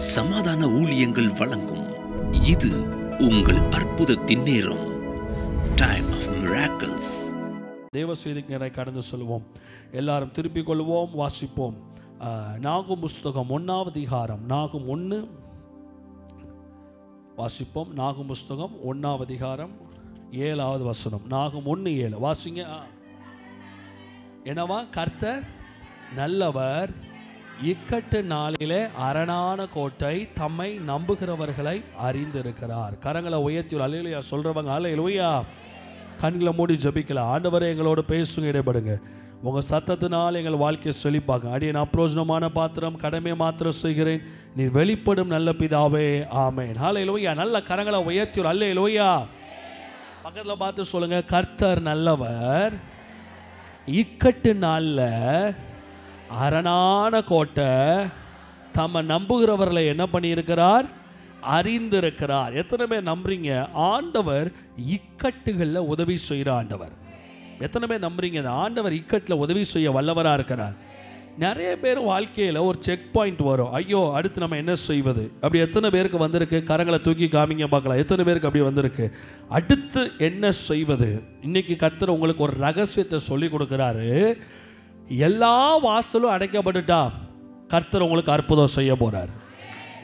சமாதான ஊழியங்கள் வழங்கும் இது உங்கள் அற்புதத்தின் நேரம். Time of miracles. தேவ செய்திக்கு நேராக கடந்து சொல்லுவோம். எல்லாரும் திருப்பிக் கொள்வோம், வாசிப்போம். நாகும் புஸ்தகம் 1ஆம் அதிகாரம், நாகும் 1 வாசிப்போம். நாகும் புஸ்தகம் 1ஆம் அதிகாரம் 7வது வசனம். நாகும் 1:7 வாசிங்க. என்னவா? கர்த்தர் நல்லவர், இக்கட்டு நாளிலே அரணான கோட்டை, தம்மை நம்புகிறவர்களை அறிந்திருக்கிறார். கரங்களை உயர்த்தி அல்லேலூயா சொல்றவங்க அல்லேலூயா. கண்களை மூடி ஜெபிக்கலாம். ஆண்டவரே எங்களோடு பேசுங்க, இடைப்படுங்க. உங்கள் சத்தத்தினால் எங்கள் வாழ்க்கையை செழிப்பாங்க. அடியேன் அப்பிரயோஜனமான பாத்திரம், கடமை மாத்திரம் செய்கிறேன், நீர் வெளிப்படும் நல்ல பிதாவே, ஆமென். அல்லேலூயா. நல்ல கரங்களை உயர்த்தி அல்லேலூயா. பக்கத்தில் பார்த்து சொல்லுங்க, கர்த்தர் நல்லவர், இக்கட்டு நாளில் அரணான கோட்டை, தம்மை நம்புகிறவர்களை என்ன பண்ணியிருக்கிறார்? அறிந்திருக்கிறார். எத்தனை பேர் நம்புறீங்க ஆண்டவர் இக்கட்டுகளில் உதவி செய்கிற ஆண்டவர்? எத்தனை பேர் நம்புறீங்க இந்த ஆண்டவர் இக்கட்டில் உதவி செய்ய வல்லவராக இருக்கிறார்? நிறைய பேர் வாழ்க்கையில் ஒரு செக் பாயிண்ட் வரும். ஐயோ, அடுத்து நம்ம என்ன செய்வது? அப்படி எத்தனை பேருக்கு வந்திருக்கு? கரங்களை தூக்கி காமிங்க பார்க்கலாம். எத்தனை பேருக்கு அப்படி வந்திருக்கு? அடுத்து என்ன செய்வது? இன்னைக்கு கர்த்தர் உங்களுக்கு ஒரு ரகசியத்தை சொல்லி கொடுக்குறாரு. எல்லா வாசலும் அடைக்கப்பட்டுட்டா கர்த்தர் உங்களுக்கு அற்புதம் செய்ய போறார்.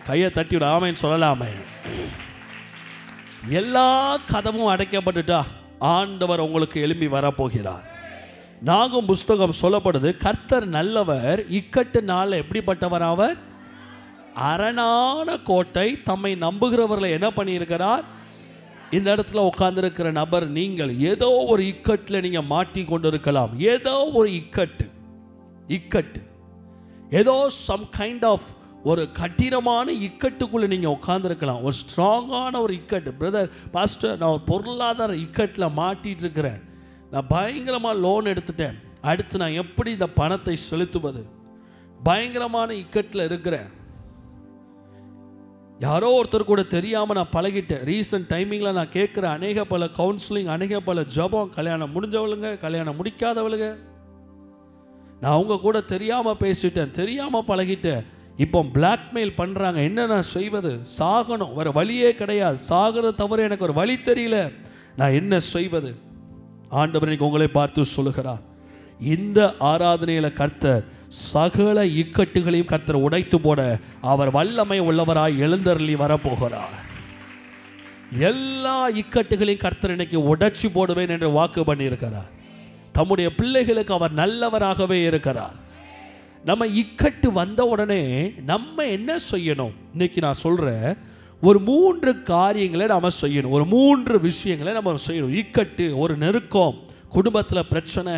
கையை தட்டி விட ஆமென் சொல்லலாமே. எல்லா கதவும் அடைக்கப்பட்டுட்டா ஆண்டவர் உங்களுக்கு எழும்பி வரப்போகிறார். நாகும் புஸ்தகம் சொல்லப்படுது, கர்த்தர் நல்லவர், இக்கட்டு நாளில் எப்படிப்பட்டவர்? அவர் அரணான கோட்டை, தம்மை நம்புகிறவர்களை என்ன பண்ணியிருக்கிறார்? இந்த இடத்துல உட்கார்ந்திருக்கிற நபர், நீங்கள் ஏதோ ஒரு இக்கட்டில் நீங்கள் மாட்டி கொண்டு இருக்கலாம். ஏதோ ஒரு இக்கட்டு, ஏதோ சம் கைண்ட் ஆஃப் ஒரு கடினமான இக்கட்டுக்குள்ளே நீங்கள் உட்கார்ந்துருக்கலாம். ஒரு ஸ்ட்ராங்கான ஒரு இக்கட்டு. பிரதர், பாஸ்டர், நான் ஒரு பொருளாதார இக்கட்டில் மாட்டிகிட்டு இருக்கிறேன். நான் பயங்கரமாக லோன் எடுத்துட்டேன். அடுத்து நான் எப்படி இந்த பணத்தை செலுத்துவது? பயங்கரமான இக்கட்டில் இருக்கிறேன். யாரோ ஒருத்தர் கூட தெரியாமல் நான் பழகிட்டேன். ரீசன்ட் டைமிங்கில் நான் கேட்குற அநேக பல கவுன்சிலிங், அநேக பல ஜபம், கல்யாணம் முடிஞ்சவளுங்க, கல்யாணம் முடிக்காதவளுங்க, நான் அவங்க கூட தெரியாமல் பேசிட்டேன், தெரியாமல் பழகிட்டேன். இப்போ பிளாக்மெயில் பண்ணுறாங்க. என்ன நான் செய்வது? சாகணும், வேறு வழியே கிடையாது. சாகிறது தவிர எனக்கு ஒரு வழி தெரியல. நான் என்ன செய்வது? ஆண்டவர் இன்னைக்கு உங்களை பார்த்து சொல்லுகிறார், இந்த ஆராதனையில் கர்த்தர் சகல இக்கட்டுகளையும் கர்த்தர் உடைத்து போட அவர் வல்லமை உள்ளவராய் எழுந்தருளி வரப்போகிறார். எல்லா இக்கட்டுகளையும் கர்த்தர் இன்னைக்கு உடைச்சி போடுவேன் என்று வாக்கு பண்ணியிருக்கிறார். தம்முடைய பிள்ளைகளுக்கு அவர் நல்லவராகவே இருக்கிறார். நம்ம இக்கட்டு வந்த உடனே நம்ம என்ன செய்யணும்? இன்னைக்கு நான் சொல்கிறேன், ஒரு 3 காரியங்களை நம்ம செய்யணும். ஒரு 3 விஷயங்களை நம்ம செய்யணும். இக்கட்டு, ஒரு நெருக்கம், குடும்பத்தில் பிரச்சனை,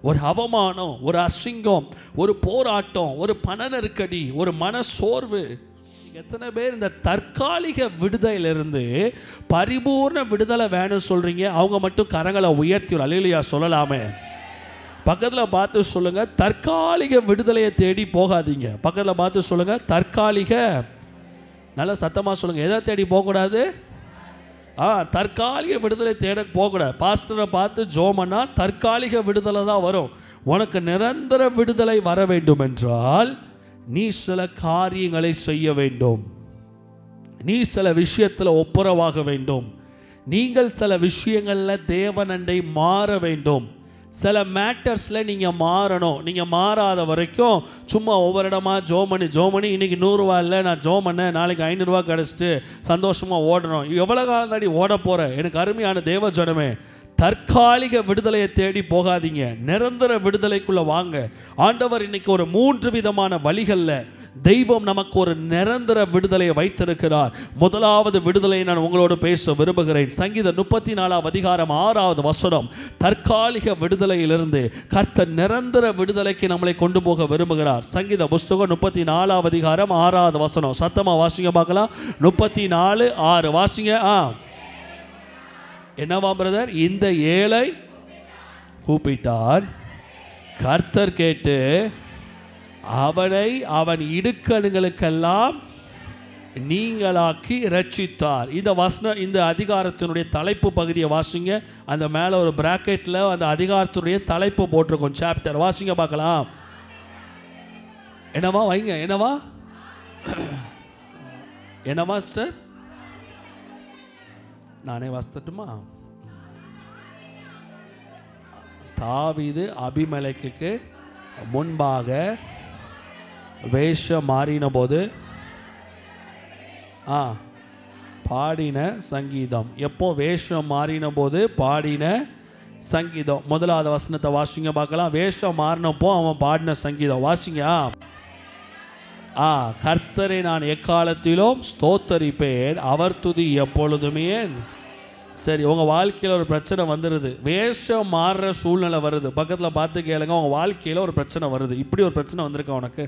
ஒரு அவமானம், ஒரு அசிங்கம், ஒரு போராட்டம், ஒரு பண நெருக்கடி, ஒரு மன சோர்வு. எத்தனை பேர் இந்த தற்காலிக விடுதலையிலிருந்து பரிபூர்ண விடுதலை வேணும்னு சொல்கிறீங்க? அவங்க மட்டும் கரங்களை உயர்த்தி அல்லேலூயா சொல்லலாமே. பக்கத்தில் பார்த்து சொல்லுங்க, தற்காலிக விடுதலையை தேடி போகாதீங்க. பக்கத்தில் பார்த்து சொல்லுங்க, தற்காலிக, நல்லா சத்தமாக சொல்லுங்க, எதை தேடி போகக்கூடாது? தற்காலிக விடுதலை தேட போகக்கூடாது. பாஸ்டரை பார்த்து ஜோமன்னா தற்காலிக விடுதலை தான் வரும். உனக்கு நிரந்தர விடுதலை வர வேண்டும் என்றால் நீ சில காரியங்களை செய்ய வேண்டும். நீ சில விஷயத்தில் ஒப்புரவாக வேண்டும். நீங்கள் சில விஷயங்களில் தேவனண்டை மாற வேண்டும். சில மேட்டர்ஸில் நீங்கள் மாறணும். நீங்கள் மாறாத வரைக்கும் சும்மா ஒவ்வொரு இடமா ஜோமணி இன்றைக்கி 100 ரூபா இல்லை, நான் ஜோமண்ண நாளைக்கு 500 ரூபா கிடச்சிட்டு சந்தோஷமாக ஓடணும். எவ்வளோ காலம் தாண்டி ஓட போகிற? எனக்கு அருமையான தேவ ஜனமே, தற்காலிக விடுதலையை தேடி போகாதீங்க, நிரந்தர விடுதலைக்குள்ளே வாங்க. ஆண்டவர் இன்னைக்கு ஒரு 3 விதமான வழிகளில் தெய்வம் நமக்கு ஒரு நிரந்தர விடுதலையை வைத்திருக்கிறார். முதலாவது விடுதலை நான் உங்களோடு பேச விரும்புகிறேன். சங்கீதம் 34ஆம் அதிகாரம் 6வது வசனம். தற்காலிக விடுதலையிலிருந்து கர்த்தர் நிரந்தர விடுதலைக்கு நம்மளை கொண்டு போக விரும்புகிறார். சங்கீத புஸ்தகம் 34ஆம் அதிகாரம் 6வது வசனம். சத்தமாக வாசிங்க பார்க்கலாம். 34:6 வாசிங்க. என்னவா பிரதர்? இந்த ஏழை கூப்பிட்டார், கர்த்தர் கேட்டு அவனை அவன் இடுக்கணுங்களுக்கெல்லாம் நீங்களாக்கி ரட்சித்தார். இந்த வசனம், இந்த அதிகாரத்தினுடைய தலைப்பு பகுதியை வாசிங்க. அந்த மேலே ஒரு பிராக்கெட்டில் அந்த அதிகாரத்தினுடைய தலைப்பு போட்டிருக்கோம், சாப்டர். வாசிங்க பார்க்கலாம். என்னவா வைங்க, என்னவா என்ன மாஸ்டர்? நானே வாசித்துட்டுமா? தாவீது அபிமெலேக்குக்கு முன்பாக வேஷம் மாறின போது பாடின சங்கீதம். எப்போ? வேஷம் மாறின போது பாடின சங்கீதம். முதலாவது வசனத்தை வாசிங்க பார்க்கலாம். வேஷம் மாறினப்போ அவன் பாடின சங்கீதம் வாசிங்க. கர்த்தரை நான் எக்காலத்திலும் ஸ்தோத்தரிப்பேன், அவர் துதி எப்பொழுதுமே. சரி, உங்கள் வாழ்க்கையில் ஒரு பிரச்சனை வந்துடுது, வேஷம் மாறுற சூழ்நிலை வருது. பக்கத்தில் பார்த்து கேளுங்க, உங்கள் வாழ்க்கையில் ஒரு பிரச்சனை வருது. இப்படி ஒரு பிரச்சனை வந்திருக்கா உனக்கு?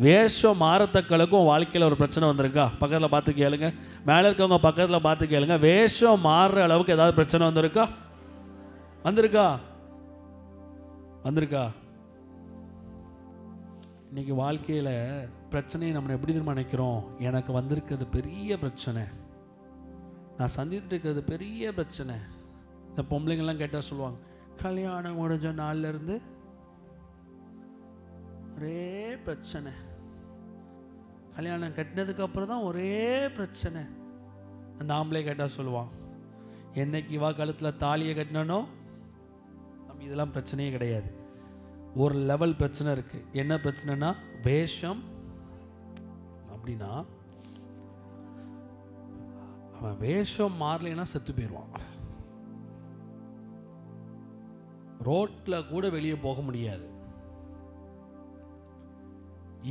வேஷம் மாறத்தக்களுக்கும் உன் வாழ்க்கையில் ஒரு பிரச்சனை வந்திருக்கா? பக்கத்தில் பார்த்து கேளுங்க. மேலே இருக்கவங்க பக்கத்தில் பார்த்து கேளுங்க, வேஷம் மாறுற அளவுக்கு ஏதாவது பிரச்சனை வந்திருக்கா? வந்திருக்கா? வந்திருக்கா? இன்னைக்கு வாழ்க்கையில் பிரச்சனையை நம்ம எப்படி திரும்ப நினைக்கிறோம்? எனக்கு வந்திருக்கிறது பெரிய பிரச்சனை, நான் சந்தித்துட்டு இருக்கிறது பெரிய பிரச்சனை. இந்த பொம்பளைங்கள்லாம் கேட்டால் சொல்லுவாங்க, கல்யாணம் முடிஞ்ச நாள்லேருந்து ஒரே பிரச்சனை, கல்யாணம் கட்டினதுக்கு அப்புறம் தான் ஒரே பிரச்சனை. அந்த ஆம்பளை கேட்டால் சொல்லுவான், என்னைக்கு இவா கழுத்தில் தாலியை கட்டினோ நம்ம இதெல்லாம் பிரச்சனையே கிடையாது. ஒரு லெவல் பிரச்சனை இருக்குது. என்ன பிரச்சனைனா வேஷம். அப்படின்னா அவன் வேஷம் மாறலைன்னா செத்து போயிடுவான். ரோட்டில் கூட வெளியே போக முடியாது,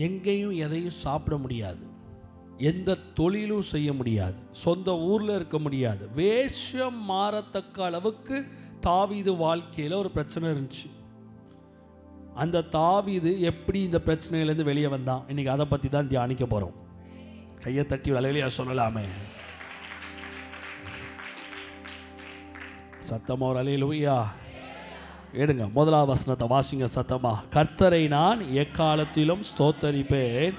எங்கேயும் எதையும் சாப்பிட முடியாது, எந்த தொழிலும் செய்ய முடியாது, சொந்த ஊரில் இருக்க முடியாது. வேஷம் மாறத்தக்க அளவுக்கு தாவீது வாழ்க்கையில் ஒரு பிரச்சனை இருந்துச்சு. அந்த தாவீது எப்படி இந்த பிரச்சனையிலேருந்து வெளியே வந்தான்? இன்னைக்கு அதை பற்றி தான் தியானிக்க போகிறோம். கையை தட்டி அலையிலையா சொல்லலாமே, சத்தமா ஒரு அல்லேலூயா எடுங்க. முதலாவது வசனத்தை வாசிங்க சத்தமா. கர்த்தரை நான் எக்காலத்திலும் ஸ்தோத்தரிப்பேன்.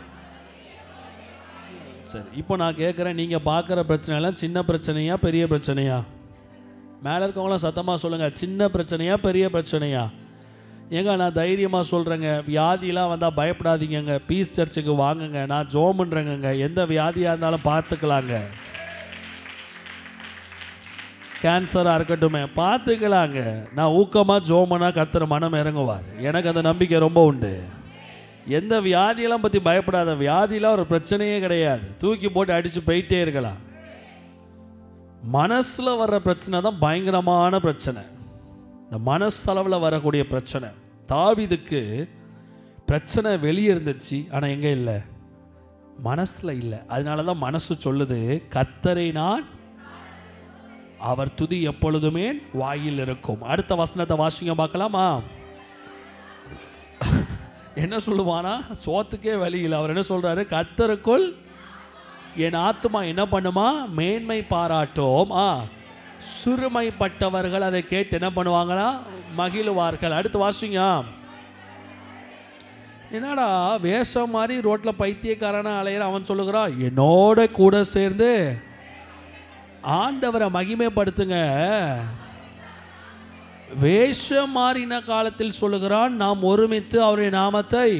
சரி, இப்போ நான் கேட்குறேன், நீங்கள் பார்க்குற பிரச்சனைலாம் சின்ன பிரச்சனையா பெரிய பிரச்சனையா? மேலே இருக்கவங்களாம் சத்தமாக சொல்லுங்கள், சின்ன பிரச்சனையா பெரிய பிரச்சனையா? ஏங்க நான் தைரியமாக சொல்கிறேங்க, வியாதிலாம் வந்தால் பயப்படாதீங்க, பீஸ் சர்ச்சுக்கு வாங்குங்க, நான் ஜோம் பண்ணுறேங்க. எந்த வியாதியாக இருந்தாலும் பார்த்துக்கலாங்க. கேன்சராக இருக்கட்டுமே பார்த்துக்கலாங்க. நான் ஊக்கமாக ஜோமனா கர்த்தர் மனம் இறங்குவார். எனக்கு அந்த நம்பிக்கை ரொம்ப உண்டு. எந்த வியாதியெல்லாம் பற்றி பயப்படாத, வியாதியெலாம் ஒரு பிரச்சனையே கிடையாது, தூக்கி போட்டு அடித்து போயிட்டே இருக்கலாம். மனசில் வர்ற பிரச்சனை தான் பயங்கரமான பிரச்சனை, இந்த மனசளவில் வரக்கூடிய பிரச்சனை. தாவீதுக்கு பிரச்சனை வெளியே இருந்துச்சு, ஆனால் எங்கே இல்லை? மனசில் இல்லை. அதனால தான் மனசு சொல்லுது, கர்த்தரை நான் அவர் துதி எப்பொழுதுமே வாயில் இருக்கும். அடுத்த வசனத்தை வாசிங்க பார்க்கலாமா? என்ன சொல்லுவானா? சோத்துக்கே வழி இல்லை. அவர் என்ன சொல்றாரு? கர்த்தருக்குள் என் ஆத்துமா என்ன பண்ணுமா? மேன்மை பாராட்டும். சிறுமைப்பட்டவர்கள் அதை கேட்டு என்ன பண்ணுவாங்களா? மகிழ்வார்கள். அடுத்து வாசிங்க. என்னடா வேஷம் மாதிரி ரோட்டில் பைத்தியக்காரனா அலையிற அவன் சொல்லுகிறான், என்னோட கூட சேர்ந்து ஆண்டவரை மகிமைப்படுத்துங்க. வேஷம் மாறின காலத்தில் சொல்லுகிறான், நாம் ஒருமித்து அவருடைய நாமத்தை.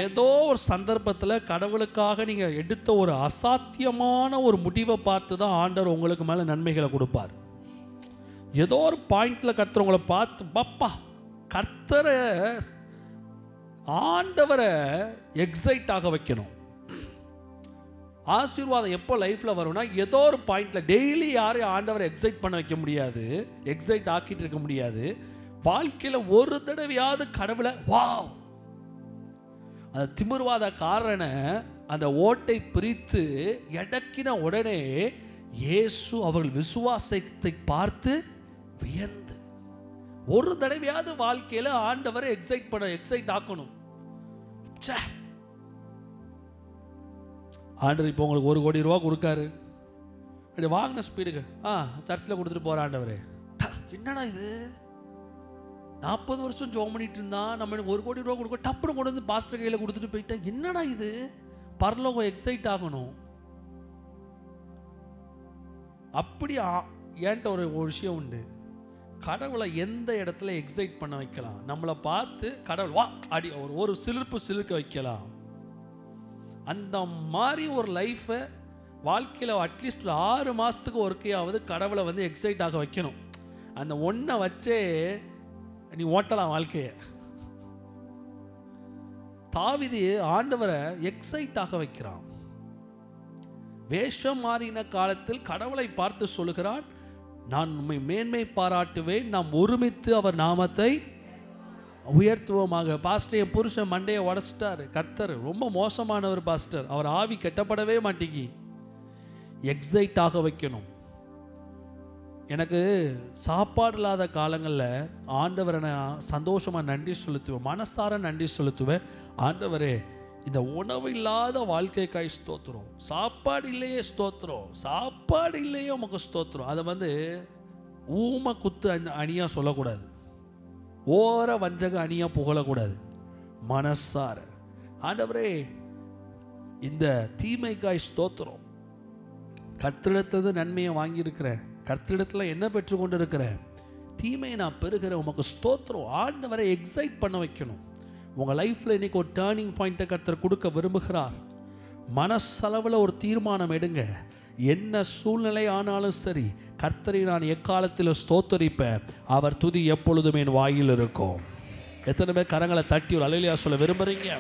ஏதோ ஒரு சந்தர்ப்பத்தில் கடவுளுக்காக நீங்கள் எடுத்த ஒரு அசாத்தியமான ஒரு முடிவை பார்த்து தான் ஆண்டவர் உங்களுக்கு மேலே நன்மைகளை கொடுப்பார். ஏதோ ஒரு பாயிண்ட்ல கர்த்தர் உங்களை பார்த்து, பாப்பா கர்த்தரை ஆண்டவரை எக்ஸைட் ஆக வைக்கணும். ஆசீர்வாதம் எப்போ லைஃப்பில் வரும்னா, ஏதோ ஒரு பாயிண்டில் டெய்லி யாரையும் ஆண்டவரை எக்ஸைட் பண்ண வைக்க முடியாது, எக்ஸைட் ஆக்கிட்டு இருக்க முடியாது. வாழ்க்கையில் ஒரு தடவையாவது கடவுளை வாவ், அந்த திமிர்வாத காரனை அந்த ஓட்டை பிரித்து எடக்கின உடனே இயேசு அவர்கள் விசுவாசத்தை பார்த்து வியந்து, ஒரு தடவையாவது வாழ்க்கையில் ஆண்டவரை எக்ஸைட் ஆக்கணும். ஆண்டவர் இப்போ உங்களுக்கு 1 கோடி ரூபா கொடுக்காரு, அப்படி வாங்கின ஸ்பீடுக்கு சர்ச்சில் கொடுத்துட்டு போகிற ஆண்டவர். என்னடா இது, 40 வருஷம் ஜோம் பண்ணிட்டு இருந்தா, நம்ம 1 கோடி ரூபா கொடுக்க டப்புனு கொண்டு வந்து பாஸ்டர் கையில் கொடுத்துட்டு போயிட்டேன். என்னடா இது, பரலோகம் எக்ஸைட் ஆகணும். அப்படி ஏன்ட்ட ஒரு விஷயம் உண்டு, கடவுளை எந்த இடத்துல எக்ஸைட் பண்ண வைக்கலாம். நம்மளை பார்த்து கடவுள் வா அடி ஒரு சிலிர்ப்பு சிலிர்க்க வைக்கலாம். அந்த மாதிரி ஒரு லைஃப்பை வாழ்க்கையில் அட்லீஸ்ட் 6 மாதத்துக்கு ஒருக்கையாவது கடவுளை வந்து எக்ஸைட் ஆக வைக்கணும். அந்த ஒன்றை வச்சே நீ ஓட்டலாம் வாழ்க்கையை. தாவீது ஆண்டவரை எக்ஸைட் ஆக வைக்கிறான். வேஷம் மாறின காலத்தில் கடவுளை பார்த்து சொல்லுகிறான், நான் உம்மை மேன்மை பாராட்டுவேன், நாம் ஒருமித்து அவர் நாமத்தை உயர்த்துவோமாக. பாஸ்டர், என் புருஷன் மண்டையை உடச்சிட்டாரு. கர்த்தர் ரொம்ப மோசமானவர் பாஸ்டர், அவர் ஆவி கெட்டப்படவே மாட்டேங்கி. எக்ஸைட் ஆக வைக்கணும். எனக்கு சாப்பாடு இல்லாத காலங்களில் ஆண்டவரை நான் சந்தோஷமாக நன்றி செலுத்துவேன், மனசார நன்றி செலுத்துவேன். ஆண்டவரே, இந்த உணவு இல்லாத வாழ்க்கைக்காய் ஸ்தோத்திரம், சாப்பாடு இல்லையே ஸ்தோத்திரம், சாப்பாடு இல்லையே உமக்கு ஸ்தோத்திரம். அதை வந்து ஊம குத்து அணியாக சொல்லக்கூடாது, ஓர வஞ்சக அணியாக புகழக்கூடாது. மனசார ஆண்டவரே, இந்த தீமைக்காய் ஸ்தோத்திரம், கர்த்தரிடத்துல நன்மையை வாங்கியிருக்கிறேன், கர்த்தரிடத்தில் என்ன பெற்றுக்கொண்டு இருக்கிறேன், தீமையை நான் பெறுகிறேன், உமக்கு ஸ்தோத்திரம். ஆண்டவரை எக்ஸைட் பண்ண வைக்கணும். உங்கள் லைஃப்பில் இன்றைக்கி ஒரு டேர்னிங் பாயிண்ட்டை கர்த்தர் கொடுக்க விரும்புகிறார். மனசளவில் ஒரு தீர்மானம் எடுங்க. என்ன சூழ்நிலை ஆனாலும் சரி, கர்த்தரை நான் எக்காலத்தில் ஸ்தோத்தரிப்பேன், அவர் துதி எப்பொழுதும் என் வாயில் இருக்கும். எத்தனை பேர் கரங்களை தட்டி ஒரு அல்லேலூயா சொல்ல விரும்புகிறீங்க?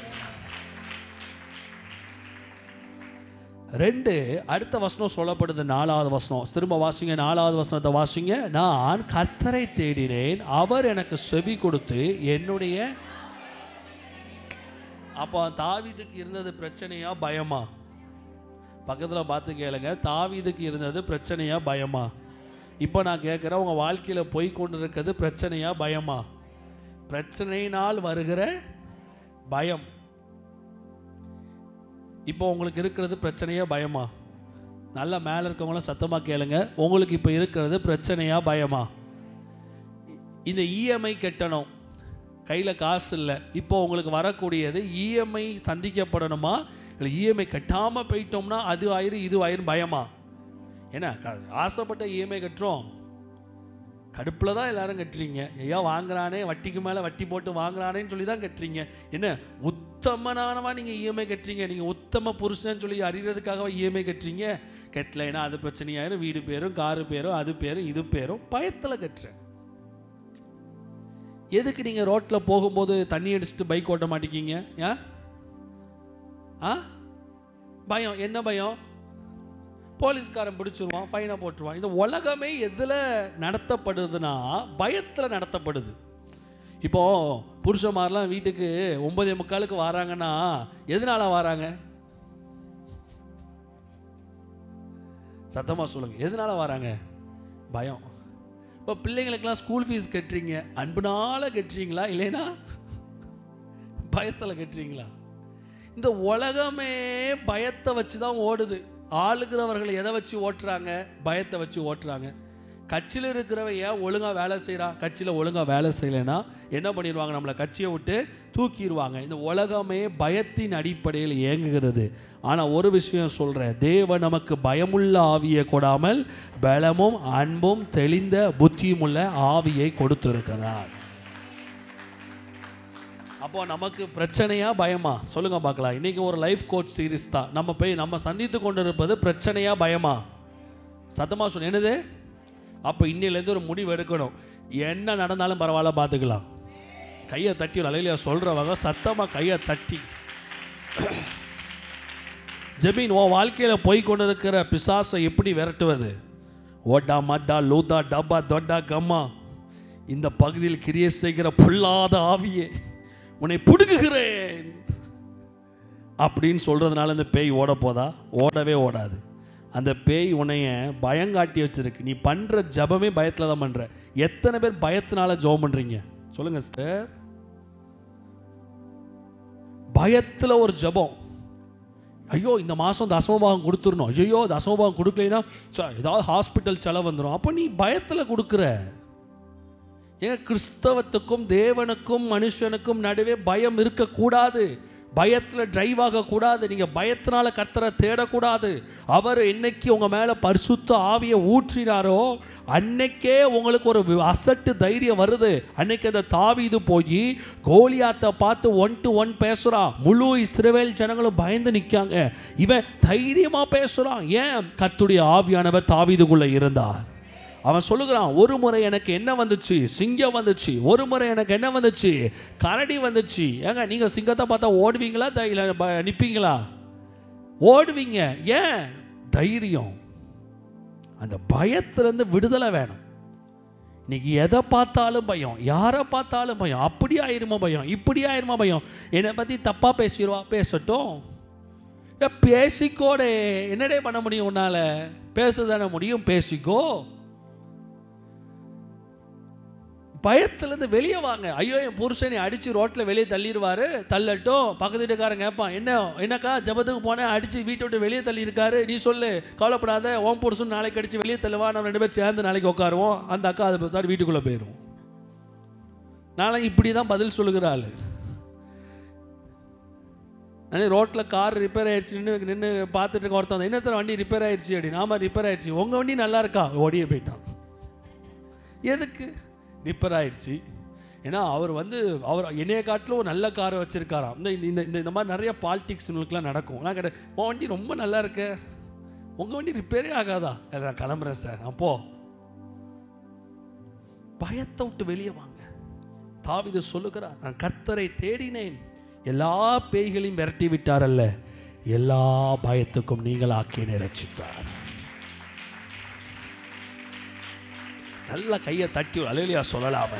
2 அடுத்த வசனம் சொல்லப்படுது, 4வது வசனம். திரும்ப வாசிங்க, 4வது வசனத்தை வாசிங்க. நான் கர்த்தரை தேடினேன், அவர் எனக்கு செவி கொடுத்து என்னுடைய. அப்போ தாவீதுக்கு இருந்தது பிரச்சனையா பயமா? பக்கத்தில் பார்த்து கேளுங்க, தாவீதுக்கு இருந்தது பிரச்சனையா பயமா? இப்போ நான் கேட்குறேன், உங்கள் வாழ்க்கையில் போய் கொண்டு இருக்கிறது பிரச்சனையா பயமா? பிரச்சனையினால் வருகிற பயம். இப்போ உங்களுக்கு இருக்கிறது பிரச்சனையா பயமா? நல்லா மேலே இருக்கவங்களாம் சத்தமாக கேளுங்க, உங்களுக்கு இப்போ இருக்கிறது பிரச்சனையா பயமா? இந்த இஎம்ஐ கட்டணும், கையில் காசு இல்லை, இப்போ உங்களுக்கு வரக்கூடியது இஎம்ஐ சந்திக்கப்படணுமா, இல்லை இஎம்ஐ கட்டாமல் போயிட்டோம்னா அது ஆயிரும் இது ஆயிரும் பயமா? ஏன்னா ஆசைப்பட்ட இஎம்ஐ கட்டுறோம், கடுப்பில் தான் எல்லாரும் கட்டுறீங்க. ஐயா வாங்குறானே, வட்டிக்கு மேலே வட்டி போட்டு வாங்குறானேன்னு சொல்லி தான் கட்டுறீங்க. என்ன உத்தமனானவா நீங்கள் இஎம்ஐ கட்டுறீங்க? நீங்கள் உத்தம புருஷன்னு சொல்லி அறிகிறதுக்காக இஎம்ஐ கட்டுறீங்க. கட்டலைன்னா அது பிரச்சனையாயிரும், வீடு பேரும் காரு பேரும் அது பேரும் இது பேரும். பயத்தில் கட்டுறேன். எதுக்கு நீங்கள் ரோட்டில் போகும்போது தண்ணி அடிச்சுட்டு பைக் ஓட்ட மாட்டேங்கிங்க? ஏன்? பயம். என்ன பயம்? போலீஸ்காரன் பிடிச்சிருவான், ஃபைனை போட்டுருவான். இந்த உலகமே எதில் நடத்தப்படுதுன்னா பயத்தில் நடத்தப்படுது. இப்போது புருஷமாரெலாம் வீட்டுக்கு 9:45 வராங்கன்னா எதனால வராங்க? சத்தமாக சொல்லுங்கள், எதனால வராங்க? பயம். இப்போ பிள்ளைங்களுக்கெல்லாம் ஸ்கூல் ஃபீஸ் கட்டுறீங்க, அன்புனால கட்டுறீங்களா, இல்லைன்னா பயத்தில் கட்டுறீங்களா? இந்த உலகமே பயத்தை வச்சு தான் ஓடுது. ஆளுகிறவர்களை எதை வச்சு ஓட்டுறாங்க? பயத்தை வச்சு ஓட்டுறாங்க. கட்சியில் இருக்கிறவன் ஏன் ஒழுங்காக வேலை செய்கிறான்? கட்சியில் ஒழுங்காக வேலை செய்யலைன்னா என்ன பண்ணிடுவாங்க? நம்மளை கட்சியை விட்டு தூக்கிடுவாங்க. இந்த உலகமே பயத்தின் அடிப்படையில் இயங்குகிறது. ஆனால் ஒரு விஷயம் சொல்கிறேன், தேவன் நமக்கு பயமுள்ள ஆவியை கொடாமல் பலமும் அன்பும் தெளிந்த புத்தியும் உள்ள ஆவியை கொடுத்திருக்கிறார். அப்போ நமக்கு பிரச்சனையா பயமா? சொல்லுங்க பார்க்கலாம். இன்னைக்கு ஒரு லைஃப் கோச் சீரிஸ் தான். நம்ம சந்தித்து கொண்டிருப்பது பிரச்சனையா பயமா? சத்தமா சொல்ல. என்னது? அப்போ இன்னிலேருந்து ஒரு முடிவு எடுக்கணும். என்ன நடந்தாலும் பரவாயில்ல, பார்த்துக்கலாம். கையை தட்டி ஒரு அலையில சொல்றவங்க சத்தமாக கையை தட்டி ஜெபீன். உன் வாழ்க்கையில் போய் கொண்டிருக்கிற பிசாசை எப்படி விரட்டுவது? ஓட்டா மட்டா லூதா டப்பா தொட்டா கம்மா, இந்த பகுதியில் கிரியை செய்கிற பொல்லாத ஆவியே உன்னை பிடுங்குகிறேன் அப்படின்னு சொல்கிறதுனால இந்த பேய் ஓட போதா? ஓடவே ஓடாது. அந்த பேய் உன்னைய பயங்காட்டி வச்சிருக்கு. நீ பண்ணுற ஜபமே பயத்தில் தான் பண்ணுற. எத்தனை பேர் பயத்தினால ஜெபம் பண்ணுறீங்க? சொல்லுங்கள் சார். பயத்தில் ஒரு ஜபம். ஐயோ இந்த மாதம் தசமபாகம் கொடுத்துடணும், ஐயோ தசமபாகம் கொடுக்கலைன்னா ஏதாவது ஹாஸ்பிட்டல் செலவு வந்துடும். அப்போ நீ பயத்தில் கொடுக்குற. ஏன்? கிறிஸ்தவத்துக்கும் தேவனுக்கும் மனுஷனுக்கும் நடுவே பயம் இருக்கக்கூடாது. பயத்தில் டிரைவ் ஆகக்கூடாது. நீங்கள் பயத்தினால கர்த்தரை தேடக்கூடாது. அவர் என்னைக்கு உங்கள் மேலே பரிசுத்த ஆவியை ஊற்றினாரோ அன்னைக்கே உங்களுக்கு ஒரு அசட்டு தைரியம் வருது. அன்னைக்கு அந்த தாவீது போய் கோலியாத்தை பார்த்து 1-to-1 பேசுகிறான். முழு இஸ்ரவேல் ஜனங்களும் பயந்து நிற்காங்க. இவன் தைரியமாக பேசுகிறான். ஏன்? கர்த்தருடைய ஆவியானவர் தாவீதுக்குள்ளே இருந்தார். அவன் சொல்லுகிறான், ஒரு முறை எனக்கு என்ன வந்துச்சு? சிங்கம் வந்துச்சு. ஒரு முறை எனக்கு என்ன வந்துச்சு? கரடி வந்துச்சு. ஏங்க நீங்கள் சிங்கத்தை பார்த்தா ஓடுவீங்களா இல்லை நிற்பீங்களா? ஓடுவீங்க. ஏன்? தைரியம். அந்த பயத்திலேருந்து விடுதலை வேணும். இன்னைக்கு எதை பார்த்தாலும் பயம், யாரை பார்த்தாலும் பயம். அப்படி ஆயிருமா பயம், இப்படி ஆயிருமா பயம். என்னை பற்றி தப்பாக பேசிடுவா, பேசட்டும். பேசிக்கோடே, என்னடே பண்ண முடியும்? உன்னால் பேசதானே முடியும், பேசிக்கோ. பயத்திலேருந்து வெளியே வாங்க. ஐயோ என் புருஷனை அடித்து ரோட்டில் வெளியே தள்ளிடுவார், தள்ளட்டும். பக்கத்து வீட்டுக்காரன் கேட்பான், என்னக்கா ஜபத்துக்கு போனேன், அடித்து வீட்டை விட்டு வெளியே தள்ளியிருக்காரு, நீ சொல்லு, கவலைப்படாத, ஓம் புருஷன் நாளைக்கு அடித்து வெளியே தள்ளுவா, நம்ம 2 பேர் சேர்ந்து நாளைக்கு உட்காருவோம். அந்த அக்கா அது சார் வீட்டுக்குள்ளே போயிடும். நாளைக்கு இப்படி தான் பதில் சொல்லுகிறாள். ரோட்டில் கார் ரிப்பேர் ஆயிடுச்சு, நின்று பார்த்துட்டு இருக்க ஒருத்தன், என்ன சார் வண்டி ரிப்பேர் ஆயிடுச்சு அப்படின்னு. ஆமாம் ரிப்பேர் ஆயிடுச்சு. உங்கள் வண்டி நல்லா இருக்கா? ஓடியே போயிட்டான். எதுக்கு ரிப்பேர் ஆயிடுச்சு? ஏன்னா அவர் என்னைய காட்டிலும் ஒரு நல்ல காரை வச்சுருக்காராம். இந்த மாதிரி நிறைய பாலிடிக்ஸ் உங்களுக்குலாம் நடக்கும். நான் கேட்டேன், உன் வண்டி ரொம்ப நல்லா இருக்கு, உங்கள் வண்டி ரிப்பேரே ஆகாதா? நான் கிளம்புறேன் சார். அப்போ பயத்தை விட்டு வெளியே வாங்க. தாவீது சொல்லுகிறார், நான் கர்த்தரை தேடினேன், எல்லா பேய்களையும் விரட்டி விட்டார் அல்ல, எல்லா பயத்துக்கும் நீங்கள் ஆக்கினை ரட்சித்தார். நல்ல கையை தட்டி அலையிலையா சொல்லலாம.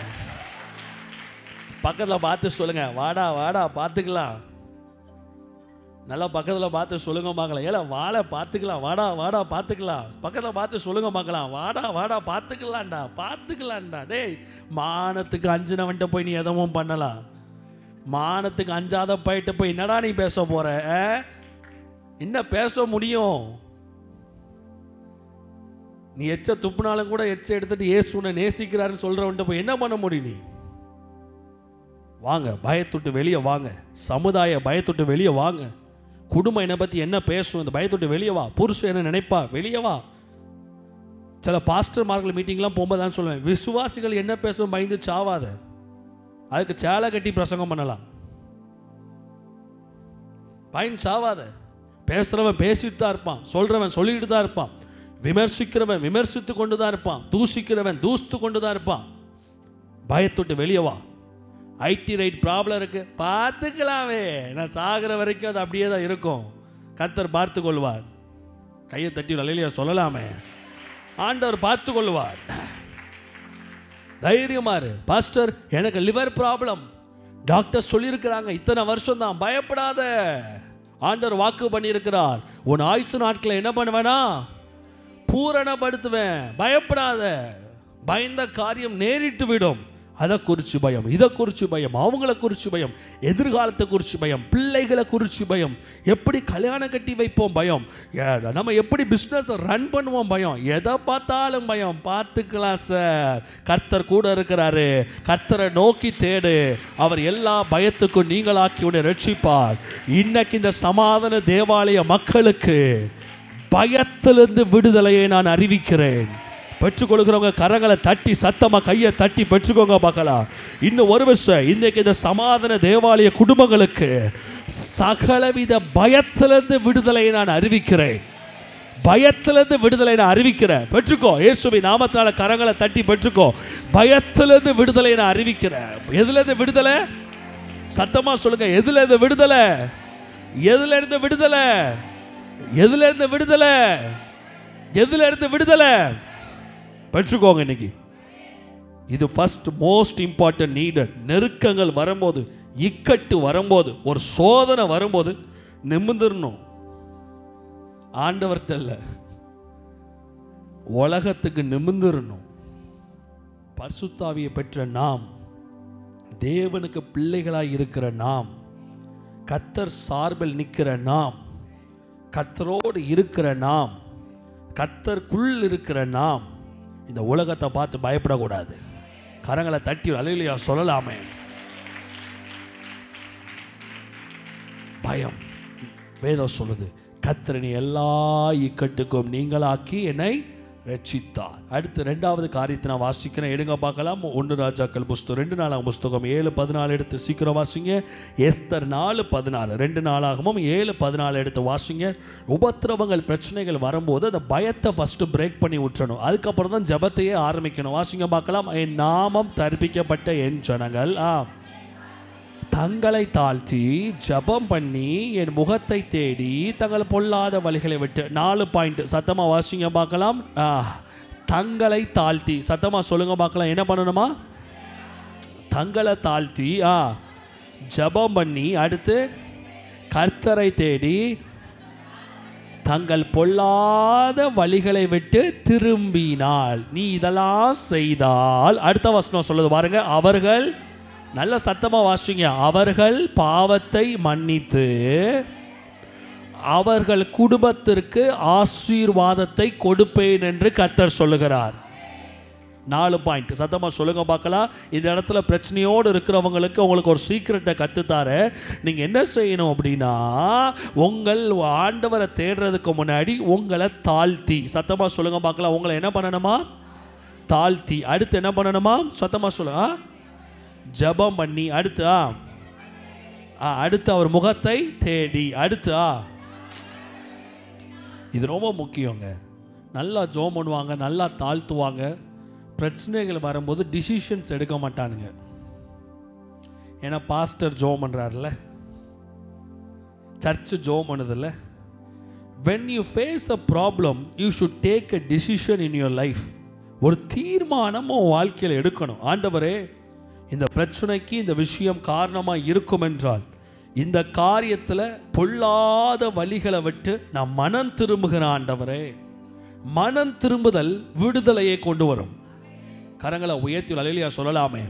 பக்கத்தில் பார்த்து சொல்லுங்க, வாடா வாடா பார்த்துக்கலாம். நல்லா பக்கத்தில் பார்த்து சொல்லுங்க பார்க்கலாம். ஏல வாழை பார்த்துக்கலாம், வாடா வாடா பார்த்துக்கலாம். பக்கத்தில் பார்த்து சொல்லுங்க பார்க்கலாம், வாடா வாடா பார்த்துக்கலாம்டா பார்த்துக்கலாம்டா. டேய், மானத்துக்கு அஞ்சினவன்ட்ட போய் நீ எதுவும் பண்ணலாம். மானத்துக்கு அஞ்சாத போயிட்டு போய் என்னடா நீ பேச போற? என்ன பேச முடியும்? நீ எச்ச துப்புனாலும் கூட எச்ச எடுத்துட்டு இயேசுவை நேசிக்கிறாருன்னு சொல்றவன்ட்ட போய் என்ன பண்ண முடியும்? நீ வாங்க, பயத்துட்டு வெளியே வாங்க. சமுதாய பயத்துட்டு வெளியே வாங்க. குடும்பம் என்னை பற்றி என்ன பேசும், இந்த பயத்துட்டு வெளியே வா. புருஷன் என்ன நினைப்பா, வெளியே வா. சில பாஸ்டர்மார்கள் மீட்டிங்லாம் போகும்போது தான் சொல்லுவேன், விசுவாசிகள் என்ன பேசுவோம் பயந்து சாவாத. அதுக்கு சேலை கட்டி பிரசங்கம் பண்ணலாம். பயன் சாவாத. பேசுறவன் பேசிட்டு தான் இருப்பான், சொல்றவன் சொல்லிட்டு தான் இருப்பான், விமர்சிக்கிறவன் விமர்சித்து கொண்டு தான் இருப்பான், தூசிக்கிறவன் தூசித்து கொண்டு தான் இருப்பான். பயத்துட்டு வெளியே வா. ஐடி ரைட் ப்ராப்ளம் இருக்கு, பார்த்துக்கலாமே. நான் சாகிற வரைக்கும் அது அப்படியே தான் இருக்கும். கர்த்தர் பார்த்து கொள்வார். கையை தட்டி அலையிலையா சொல்லலாமே. ஆண்டவர் பார்த்து கொள்வார். தைரியமாரு. பாஸ்டர் எனக்கு லிவர் ப்ராப்ளம், டாக்டர் சொல்லியிருக்கிறாங்க இத்தனை வருஷம் தான், பயப்படாத. ஆண்டவர் வாக்கு பண்ணியிருக்கிறார், உன் ஆயுசு நாட்களை என்ன பண்ணுவேனா பூரணப்படுத்துவேன். பயப்படாத. பயந்த காரியம் நேரிட்டு விடும். அதை குறித்து பயம், இதை குறித்து பயம், அவங்கள குறித்து பயம், எதிர்காலத்தை குறித்து பயம், பிள்ளைகளை குறித்து பயம், எப்படி கல்யாணம் கட்டி வைப்போம் பயம், நம்ம எப்படி பிஸ்னஸ் ரன் பண்ணுவோம் பயம், எதை பார்த்தாலும் பயம். பார்த்துக்கலாம் சார், கர்த்தர் கூட இருக்கிறாரு. கர்த்தரை நோக்கி தேடு, அவர் எல்லா பயத்துக்கும் நீங்களாக்கி உன்னை ரட்சிப்பார். இன்னைக்கு இந்த சமாதான தேவாலய மக்களுக்கு பயத்திலிருந்து விடுதலையை நான் அறிவிக்கிறேன். பெற்றுக்கொள்கிறவங்க கரங்களை தட்டி சத்தமாக கையை தட்டி பெற்றுக்கோங்க பார்க்கலாம். இன்னும் ஒரு வருஷம் இன்றைக்கு இந்த சமாதான தேவாலய குடும்பங்களுக்கு சகலவித பயத்திலிருந்து விடுதலையை நான் அறிவிக்கிறேன். பயத்திலிருந்து விடுதலை நான் அறிவிக்கிறேன். பெற்றுக்கோ, இயேசுவின் நாமத்தினால கரங்களை தட்டி பெற்றுக்கோ. பயத்திலிருந்து விடுதலை நான் அறிவிக்கிறேன். எதுல இருந்து விடுதலை? சத்தமா சொல்லுங்க. எதுல இருந்து விடுதலை? எதுல இருந்து விடுதலை? எதுல இருந்து விடுதலை? எதுல இருந்து விடுதலை? பெற்றுக்கோங்க. இன்னைக்கு இது ஃபர்ஸ்ட் மோஸ்ட் இம்பார்ட்டன்ட் நீடட். நெருக்கங்கள் வரும்போது, இக்கட்டு வரும்போது, ஒரு சோதனை வரும்போது நிமிர்ந்துடணும். ஆண்டவர்கிட்ட இல்லை, உலகத்துக்கு நிமிர்ந்துடணும். பரிசுத்த ஆவியை பெற்ற நாம், தேவனுக்கு பிள்ளைகளாய் இருக்கிற நாம், கர்த்தர் சார்பில் நிற்கிற நாம், கர்த்தரோடு இருக்கிற நாம், கர்த்தருக்குள் இருக்கிற நாம் இந்த உலகத்தை பார்த்து பயப்படக்கூடாது. கரங்களை தட்டி அல்லேலூயா சொல்லலாமே. பயம். வேதம் சொல்லுது, கர்த்தர் என்னை எல்லா இக்கட்டுக்கும் நீங்களாக்கி என்னை ரட்சித்தார். அடுத்து ரெண்டாவது காரியத்தை நான் வாசிக்கிறேன், எடுங்க பார்க்கலாம். 1 ராஜாக்கள் புஸ்தகம் 2 நாளாகும் புஸ்தகம் 7:14 எடுத்து சீக்கிரம் வாசிங்க. எஸ்தர் 4:14, 2 நாளாகவும் 7:14 எடுத்து வாசிங்க. உபத்திரவங்கள் பிரச்சனைகள் வரும்போது அந்த பயத்தை ஃபர்ஸ்ட் பிரேக் பண்ணி விட்டுறணும், அதுக்கப்புறம் தான் ஜெபத்தையே ஆரம்பிக்கணும். வாசிங்க பார்க்கலாம். என் நாமம் தரிப்பிக்கப்பட்ட என் ஜனங்கள் தங்களை தாழ்த்தி ஜபம் பண்ணி என் முகத்தை தேடி தங்கள் பொல்லாத வழிகளை விட்டு. 4 பாயிண்ட் சத்தமா வாசிங்க பார்க்கலாம். தங்களை தாழ்த்தி, சத்தமா சொல்லுங்க பார்க்கலாம். என்ன பண்ணணுமா? தங்களை தாழ்த்தி ஜபம் பண்ணி, அடுத்து கர்த்தரை தேடி தங்கள் பொல்லாத வழிகளை விட்டு திரும்பினால். நீ இதெல்லாம் செய்தால், அடுத்த வசனம் சொல்லுது பாருங்க, அவர்கள், நல்ல சத்தமா வாசிங்க, அவர்கள் பாவத்தை மன்னித்து அவர்கள் குடும்பத்திற்கு ஆசீர்வாதத்தை கொடுப்பேன் என்று கர்த்தர் சொல்லுகிறார். 4 பாயிண்ட் சத்தமா சொல்லுங்க பார்க்கலாம். இந்த இடத்துல பிரச்சனையோடு இருக்கிறவங்களுக்கு உங்களுக்கு ஒரு சீக்கிரட்டை கற்றுத்தார. நீங்க என்ன செய்யணும் அப்படின்னா, உங்கள் ஆண்டவரை தேடுறதுக்கு முன்னாடி உங்களை தாழ்த்தி, சத்தமா சொல்லுங்க பார்க்கலாம், உங்களை என்ன பண்ணணுமா? தாழ்த்தி. அடுத்து என்ன பண்ணணுமா? சத்தமா சொல்லுங்க. ஜபம் பண்ணி, அடுத்து அடுத்து அவர் முகத்தை தேடி, அடுத்து இது ரொம்ப முக்கியங்க. நல்லா ஜெபம் பண்ணுவாங்க, நல்லா தாழ்த்துவாங்க. பிரச்சனைகள் வரும்போது டிசிஷன்ஸ் எடுக்க மாட்டானுங்க. ஏன்னா பாஸ்டர் ஜெபம் பண்ணுறாருல, சர்ச்சு ஜெபம் பண்ணுதில்ல. when you face a problem you should take a decision in your life. ஒரு தீர்மானம் உன் வாழ்க்கையில் எடுக்கணும். ஆண்டவரே, இந்த பிரச்சனைக்கு இந்த விஷயம் காரணமாக இருக்கும் என்றால் இந்த காரியத்தில் பொல்லாத வழிகளை விட்டு நான் மனம் திரும்புகிறேன். ஆண்டவரே, மனம் திரும்புதல் விடுதலையை கொண்டு வரும். கரங்களை உயர்த்தி அல்லேலூயா சொல்லலாமே.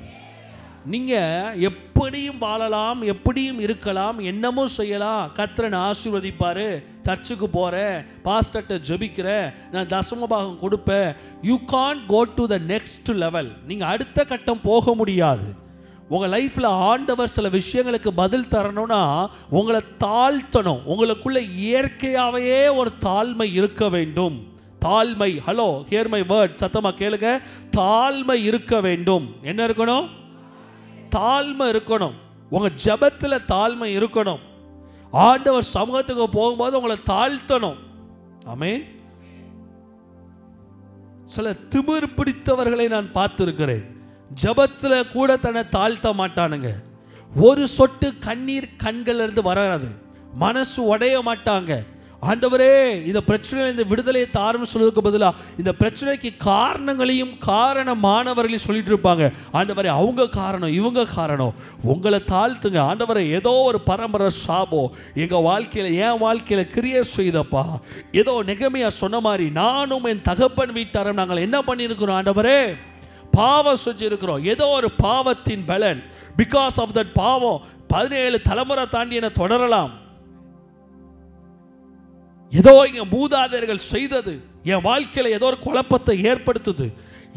நீங்கள் எப்படியும் வாழலாம், எப்படியும் இருக்கலாம், என்னமோ செய்யலாம். கர்த்தரை ஆசீர்வதிப்பார். சர்ச்சுக்கு போகிறேன், பாஸ்டர்கிட்ட ஜெபிக்கிறேன், நான் தசமபாகம் கொடுப்பேன். You can't go to the next level. நீங்கள் அடுத்த கட்டம் போக முடியாது. உங்கள் லைஃப்பில் ஆண்டவர் சில விஷயங்களுக்கு பதில் தரணும்னா உங்களை தாழ்த்தணும். உங்களுக்குள்ள இயற்கையாகவே ஒரு தாழ்மை இருக்க வேண்டும். தாழ்மை, ஹலோ ஹியர் மை வேர்ட், சத்தமாக கேளுங்க. தாழ்மை இருக்க வேண்டும். என்ன இருக்கணும்? தாழ்மை இருக்கணும். உங்கள் ஜெபத்தில் தாழ்மை இருக்கணும். ஆண்டவர் சமூகத்துக்கு போகும்போது உங்களை தாழ்த்தணும். ஆமென். சில திமிர் பிடித்தவர்களை நான் பார்த்திருக்கிறேன். ஜெபத்தில் கூட தன்னை தாழ்த்த மாட்டானுங்க. ஒரு சொட்டு கண்ணீர் கண்கள் இருந்து வராது, மனசு உடைய மாட்டாங்க. ஆண்டவரே, இந்த பிரச்சனை, இந்த விடுதலையை தாருன்னு சொல்றதுக்கு பதிலாக இந்த பிரச்சனைக்கு காரணங்களையும் காரணமானவர்களையும் சொல்லிட்டு இருப்பாங்க. ஆண்டவரே, அவங்க காரணம், இவங்க காரணம். உங்களை தாழ்த்துங்க. ஆண்டவரே, ஏதோ ஒரு பரம்பரை சாபோ எங்கள் வாழ்க்கையில், என் வாழ்க்கையில் கிரியேட் செய்தப்பா. ஏதோ நெகமியா சொன்ன மாதிரி நானும் என் தகப்பன் வீட்டாரும் நாங்கள் என்ன பண்ணியிருக்கிறோம்? ஆண்டவரே, பாவம் செஞ்சிருக்கிறோம். ஏதோ ஒரு பாவத்தின் பலன், பிகாஸ் ஆஃப் தட் பாவம் 17 தலைமுறை தாண்டி என்ன தொடரலாம். ஏதோ இங்க மூதாதையர்கள் செய்தது என் வாழ்க்கையில் ஏதோ ஒரு குழப்பத்தை ஏற்படுத்துது.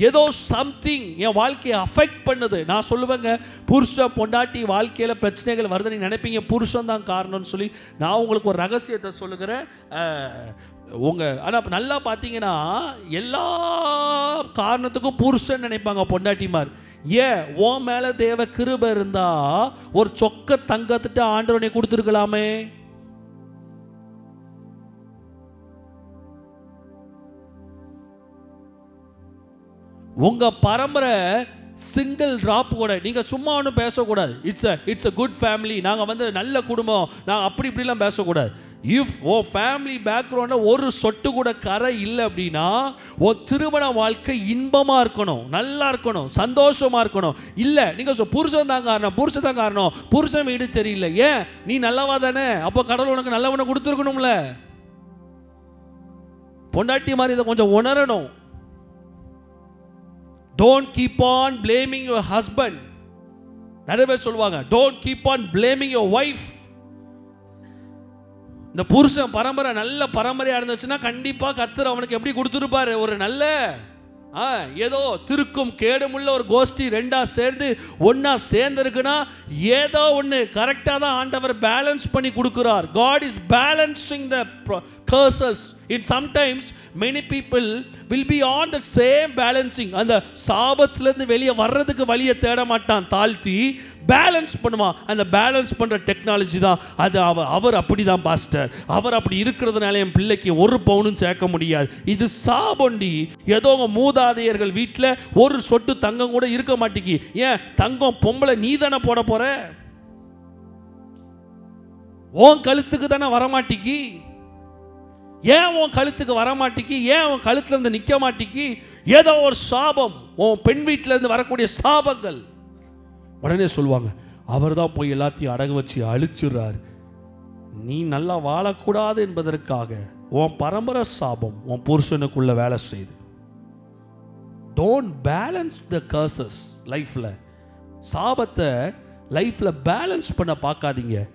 ஏதோ சம்திங் என் வாழ்க்கையை அஃபெக்ட் பண்ணுது. நான் சொல்லுவேங்க, புருஷன் பொண்டாட்டி வாழ்க்கையில் பிரச்சனைகள் வருது, நீங்கள் நினைப்பீங்க புருஷன் தான் காரணம்னு சொல்லி. நான் உங்களுக்கு ஒரு ரகசியத்தை சொல்லுகிறேன். ஆனால் நல்லா பார்த்தீங்கன்னா எல்லா காரணத்துக்கும் புருஷன் நினைப்பாங்க பொண்டாட்டிமார். ஏன்? உன் மேலே தேவ கிருபை இருந்தா ஒரு சொக்க தங்கத்திட்ட ஆண்டவனை கொடுத்துருக்கலாமே. உங்க பரம்பரை சிங்கிள் டிராப் கூட நீங்க சும்மா ஒன்றும் பேசக்கூடாது. இட்ஸ் அ குட் ஃபேமிலி, நாங்கள் வந்து நல்ல குடும்பம், நாங்கள் அப்படி இப்படிலாம் பேசக்கூடாது. இஃப் ஓ ஃபேமிலி பேக்ரவுண்டில் ஒரு சொட்டு கூட கரை இல்லை அப்படின்னா ஓ திருமண வாழ்க்கை இன்பமாக இருக்கணும், நல்லா இருக்கணும், சந்தோஷமாக இருக்கணும். இல்லை நீங்கள் புருஷன் தான் காரணம், புருஷன் தான் காரணம், புருஷன் வீடு சரியில்லை. ஏன்? நீ நல்லவா தானே, அப்போ கடவுள் உனக்கு நல்லவனை கொடுத்துருக்கணும்ல. பொண்டாட்டி மாதிரி இதை கொஞ்சம் உணரணும். Don't keep on blaming your husband. நிறைய பேர் சொல்லுவாங்க, don't keep on blaming your wife. இந்த புருஷன் பரம்பரை நல்ல பரம்பரையா இருந்துச்சுன்னா கண்டிப்பா கர்த்தர் அவனுக்கு எப்படி கொடுத்துருப்பாரு? ஒரு நல்ல ஏதோ திருக்கும் கேடுமுள்ள ஒரு கோஷ்டி ரெண்டா சேர்ந்து ஒன்னா சேர்ந்துருக்குன்னா ஏதோ ஒன்று கரெக்டாக தான் ஆண்டவர் பேலன்ஸ் பண்ணி கொடுக்குறார். God is balancing the curses. In sometimes many people will be on that same balancing. அந்த சாபத்திலிருந்து வெளியே வர்றதுக்கு வழியை தேட மாட்டான், தாழ்த்தி பேலன்ஸ் பண்ணுவான். அந்த பேலன்ஸ் பண்ணுற டெக்னாலஜி தான் அது. அவர் அப்படி தான் பாஸ்டர், அவர் அப்படி இருக்கிறதுனால என் பிள்ளைக்கு ஒரு பவுனும் சேர்க்க முடியாது. இது சாபண்டி. ஏதோ மூதாதையர்கள் வீட்டில் ஒரு சொட்டு தங்கம் கூட இருக்க மாட்டேங்கி. ஏன் தங்கம் பொம்பளை நீ தானே போட போற, உன் கழுத்துக்கு தானே வரமாட்டிக்கி. ஏன் உன் கழுத்துக்கு வரமாட்டிக்கி, ஏன் உன் கழுத்துல இருந்து நிற்க மாட்டிக்கி? ஏதோ ஒரு சாபம், உன் பெண் வீட்டில இருந்து வரக்கூடிய சாபங்கள். உடனே சொல்லுவாங்க அவர் தான் போய் எல்லாத்தையும் அடகு வச்சு அழிச்சுறார். நீ நல்லா வாழக்கூடாது என்பதற்காக உன் பரம்பரை சாபம் உன் புருஷனுக்குள்ள வேலை செய்யுது. டோன்ட் பேலன்ஸ் த கர்சஸ் லைஃப்ல. சாபத்தை லைஃப்ல பேலன்ஸ் பண்ண பார்க்காதீங்க.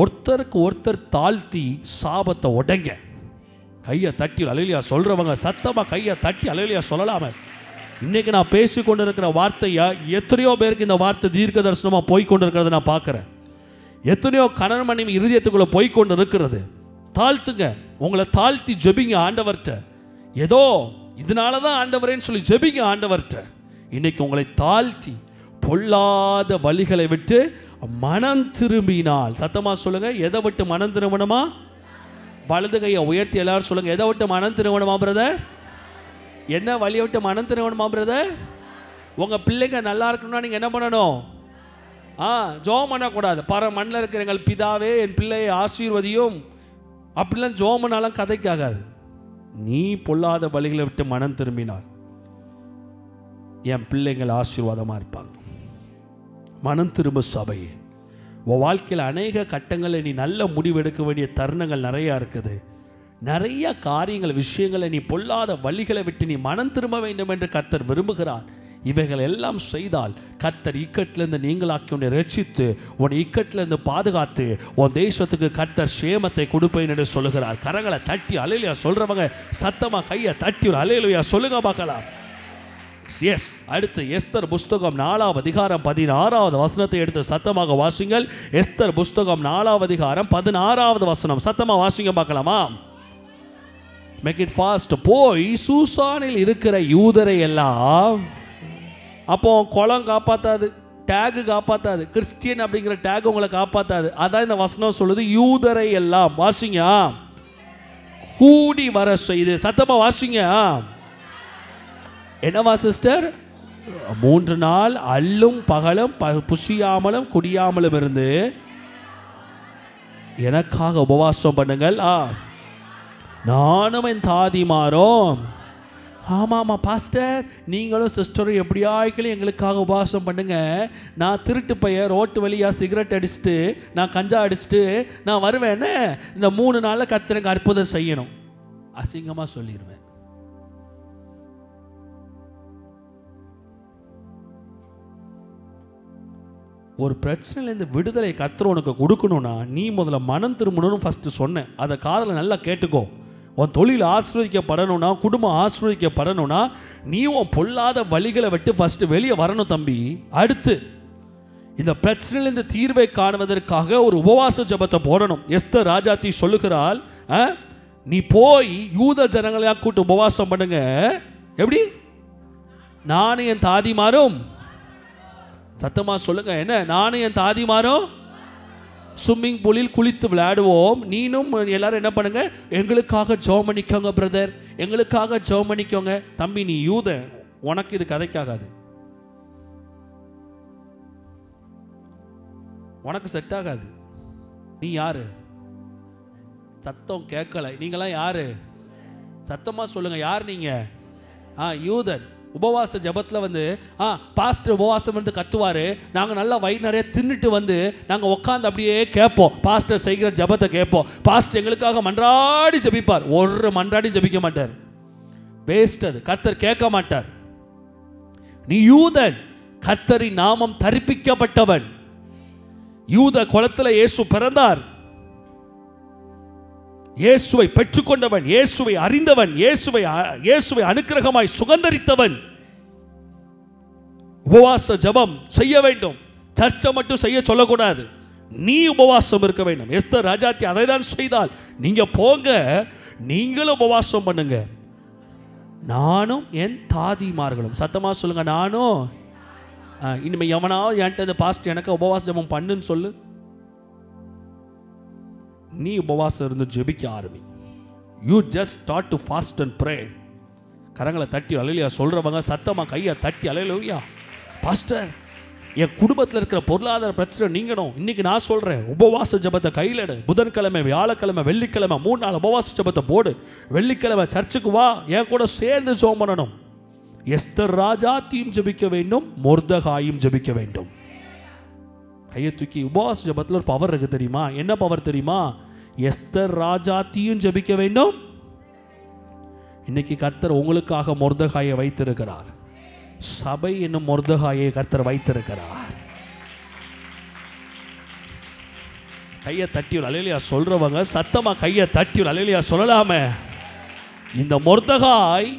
ஒருத்தருக்கு ஒருத்தர் தாழ்த்தி சாபத்தை உடைங்க. கையை தட்டி அலையிலியா சொல்றவங்க சத்தமா கையை தட்டி அலையிலியா சொல்லலாமே. இன்னைக்கு நான் பேசி கொண்டு இருக்கிற வார்த்தையா எத்தனையோ பேருக்கு இந்த வார்த்தை தீர்க்க தரிசனமா போய் கொண்டு இருக்கிறத நான் பார்க்கிறேன். எத்தனையோ கணவன் மனைவி இருதயத்துக்குள்ள போய் கொண்டு இருக்கிறது. தாழ்த்துங்க, உங்களை தாழ்த்தி ஜெபிங்க ஆண்டவர்கிட்ட. ஏதோ இதனால தான் ஆண்டவரேன்னு சொல்லி ஜெபிங்க ஆண்டவர்கிட்ட. இன்னைக்கு உங்களை தாழ்த்தி பொல்லாத வழிகளை விட்டு மனம் திரும்பினால், சத்தமா சொல்லுங்க, எதை விட்டு மனம் திரும்பணுமா? வலது கையை உயர்த்தி எல்லாரும் சொல்லுங்க, எதை விட்டு மனம் திரும்பணுமா பிரதர்? என்ன வழியை விட்டு மனம் திரும்பணுமா பிரதர்? உங்க பிள்ளைங்க நல்லா இருக்கணும்னா நீங்க என்ன பண்ணணும்? ஜோம் பண்ணக்கூடாது. மண்ணில் இருக்கிற எங்கள் பிதாவே என் பிள்ளையை ஆசீர்வதியும் அப்படிலாம் ஜோம் பண்ணாலும் கதைக்காகாது. நீ பொல்லாத வழிகளை விட்டு மனம் திரும்பினால் என் பிள்ளைங்கள் ஆசீர்வாதமா இருப்பாங்க. மனம் திரும்ப சபையே. உன் வாழ்க்கையில் அநேக கட்டங்களில் நீ நல்ல முடிவெடுக்க வேண்டிய தருணங்கள் நிறையா இருக்குது. நிறைய காரியங்கள் விஷயங்களை நீ பொல்லாத வழிகளை விட்டு நீ மனம் திரும்ப வேண்டும் என்று கர்த்தர் விரும்புகிறார். இவைகள் எல்லாம் செய்தால் கர்த்தர் இக்கட்டிலிருந்து நீங்களாக்கி உன்னை ரட்சித்து உன் இக்கட்டிலிருந்து பாதுகாத்து உன் தேசத்துக்கு கர்த்தர் சேமத்தை கொடுப்பேன் என்று சொல்லுகிறார். கரங்களை தட்டி அல்லேலூயா சொல்றவங்க சத்தமா கையை தட்டி ஒரு அல்லேலூயா சொல்லுங்க பார்க்கலாம். எஸ். அடுத்து எஸ்தர் புஸ்தகம் 4வது அதிகாரம் 16வது வசனத்தை எடுத்து சத்தமாக வாசிங்கள். எஸ்தர் புஸ்தகம் 4வது அதிகாரம் 16வது வசனம் சத்தமா வாசிங்க பார்க்கலாமா? Make it fast. போய் சூசானில் இருக்கிற யூதரை எல்லாம், அப்போ குளம் காப்பாத்தாது, டேகு காப்பாத்தாது, கிறிஸ்டியன் அப்படிங்கிற டேக் உங்களை காப்பாத்தாது. அதான் இந்த வசனம் சொல்லுது. யூதரை எல்லாம் வாசிங்க, கூடி வர செய்து. சத்தமா வாசிங்க. என்னவா சிஸ்டர்? 3 நாள் அல்லும் பகலும் புசியாமலும் குடியாமலும் இருந்து எனக்காக உபவாசம் பண்ணுங்கள். நானும் என் தாதிமாரும். ஆமாம் பாஸ்டர், நீங்களும் சிஸ்டரும் எப்படியாய்களும் எங்களுக்காக உபவாசம் பண்ணுங்க. நான் திருட்டு பைய ரோட்டு வழியாக சிகரெட் அடிச்சுட்டு நான் கஞ்சா அடிச்சுட்டு நான் வருவேன்னு இந்த 3 நாளில் கர்த்தருக்கு அற்புதம் செய்யணும். அசிங்கமாக சொல்லிடுவேன். ஒரு பிரச்சனையிலேருந்து விடுதலை கர்த்தர் உனக்கு கொடுக்கணும்னா நீ முதல்ல மனம் திரும்பணும்னு ஃபஸ்ட்டு சொன்னேன். அதை காதில் நல்லா கேட்டுக்கோ. உன் தொழில் ஆசீர்வதிக்கப்படணும்னா, குடும்பம் ஆசீர்வதிக்கப்படணும்னா நீ உன் பொல்லாத வழிகளை விட்டு ஃபஸ்ட்டு வெளியே வரணும் தம்பி. அடுத்து இந்த பிரச்சனையிலேருந்து தீர்வை காணுவதற்காக ஒரு உபவாச ஜெபத்தை போடணும். எஸ்தர் ராஜாத்தி சொல்லுகிறாள், நீ போய் யூத ஜனங்களையா கூட்டு உபவாசம் பண்ணுங்க. எப்படி? நானும் என் தாதிமாரும். சத்தமா சொல்லுங்க. என்ன? நானும் என் தாதிமாரும் ஸ்விம்மிங் பூலில் குளித்து விளையாடுவோம். நீனும் எல்லாரும் என்ன பண்ணுங்க? எங்களுக்காக ஜெபம் பண்ணிக்கோங்க பிரதர், எங்களுக்காக ஜெபம் பண்ணிக்கோங்க. தம்பி நீ யூத, உனக்கு இது கதைக்காகாது, உனக்கு செட் ஆகாது. நீ யாரு? சத்தம் கேட்கல. நீங்களாம் யாரு? சத்தமா சொல்லுங்க. யார் நீங்க? யூதன். உபவாச ஜபத்தில் வந்து பாஸ்டர் உபவாசம் வந்து கத்துவார். நாங்கள் நல்லா வயிறு நிறைய தின்னுட்டு வந்து நாங்கள் உட்காந்து அப்படியே கேட்போம். பாஸ்டர் செய்கிற ஜபத்தை கேட்போம். பாஸ்டர் எங்களுக்காக மன்றாடி ஜபிப்பார். ஒரு மன்றாடி ஜபிக்க மாட்டார். வேஸ்ட். அது கர்த்தர் கேட்க மாட்டார். நீ யூதன், கர்த்தரின் நாமம் தரிப்பிக்கப்பட்டவன். யூத குலத்தில் இயேசு பிறந்தார். இயேசுவை பெற்றுக்கொண்டவன், இயேசுவை அறிந்தவன், இயேசுவை அனுக்கிரகமாய் சுகந்தரித்தவன் உபவாச ஜெபம் செய்ய வேண்டும். சர்ச்சை மட்டும் செய்ய சொல்லக்கூடாது, நீ உபவாசம் இருக்க வேண்டும். எஸ்தர் ராஜாத்தி அதை தான் செய்தால். நீங்க போங்க, நீங்களும் உபவாசம் பண்ணுங்க, நானும் என் தாதிமார்களும். சத்தமா சொல்லுங்க, நானும். இனிமே எவனாவது என்கிட்ட பாஸ்ட் எனக்கு உபவாச ஜெபம் பண்ணுன்னு சொல்லு, நீ உபவாசம் இருந்து ஜெபிக்க ஆரம்பி. You just start to fast and pray. கரங்களை தட்டி அல்லேலூயா சொல்றவங்க சத்தமா கையை தட்டி அல்லேலூயா. பாஸ்டர், என் குடும்பத்தில் இருக்கிற பொருளாதார பிரச்சனை நீங்கணும். இன்னைக்கு நான் சொல்றேன், உபவாச ஜெபத்தை கையில் எடு. புதன்கிழமை, வியாழக்கிழமை, வெள்ளிக்கிழமை 3 நாள் உபவாச ஜெபத்தை போடு. வெள்ளிக்கிழமை சர்ச்சுக்கு வா, என் கூட சேர்ந்து ஜெபம் பண்ணணும். எஸ்தர் ராஜாத்தியும் ஜெபிக்க வேண்டும், மொர்தெகாயும் ஜெபிக்க வேண்டும். கையை தூக்கி. உபவாச ஜெபத்தில் ஒரு பவர் இருக்கு தெரியுமா? என்ன பவர் தெரியுமா? எஸ்தர் ராஜாத்தியும் ஜெபிக்க வேண்டும். இன்னைக்கு கர்த்தர் உங்களுக்காக மொர்தெகாயை வைத்திருக்கிறார். சபை என்னும் மொர்தெகாயை கர்த்தர் வைத்திருக்கிறார். கையை தட்டி அல்லேலூயா சொல்றவங்க சத்தமா கையை தட்டி அல்லேலூயா சொல்லலாமே. இந்த மொர்தெகாய்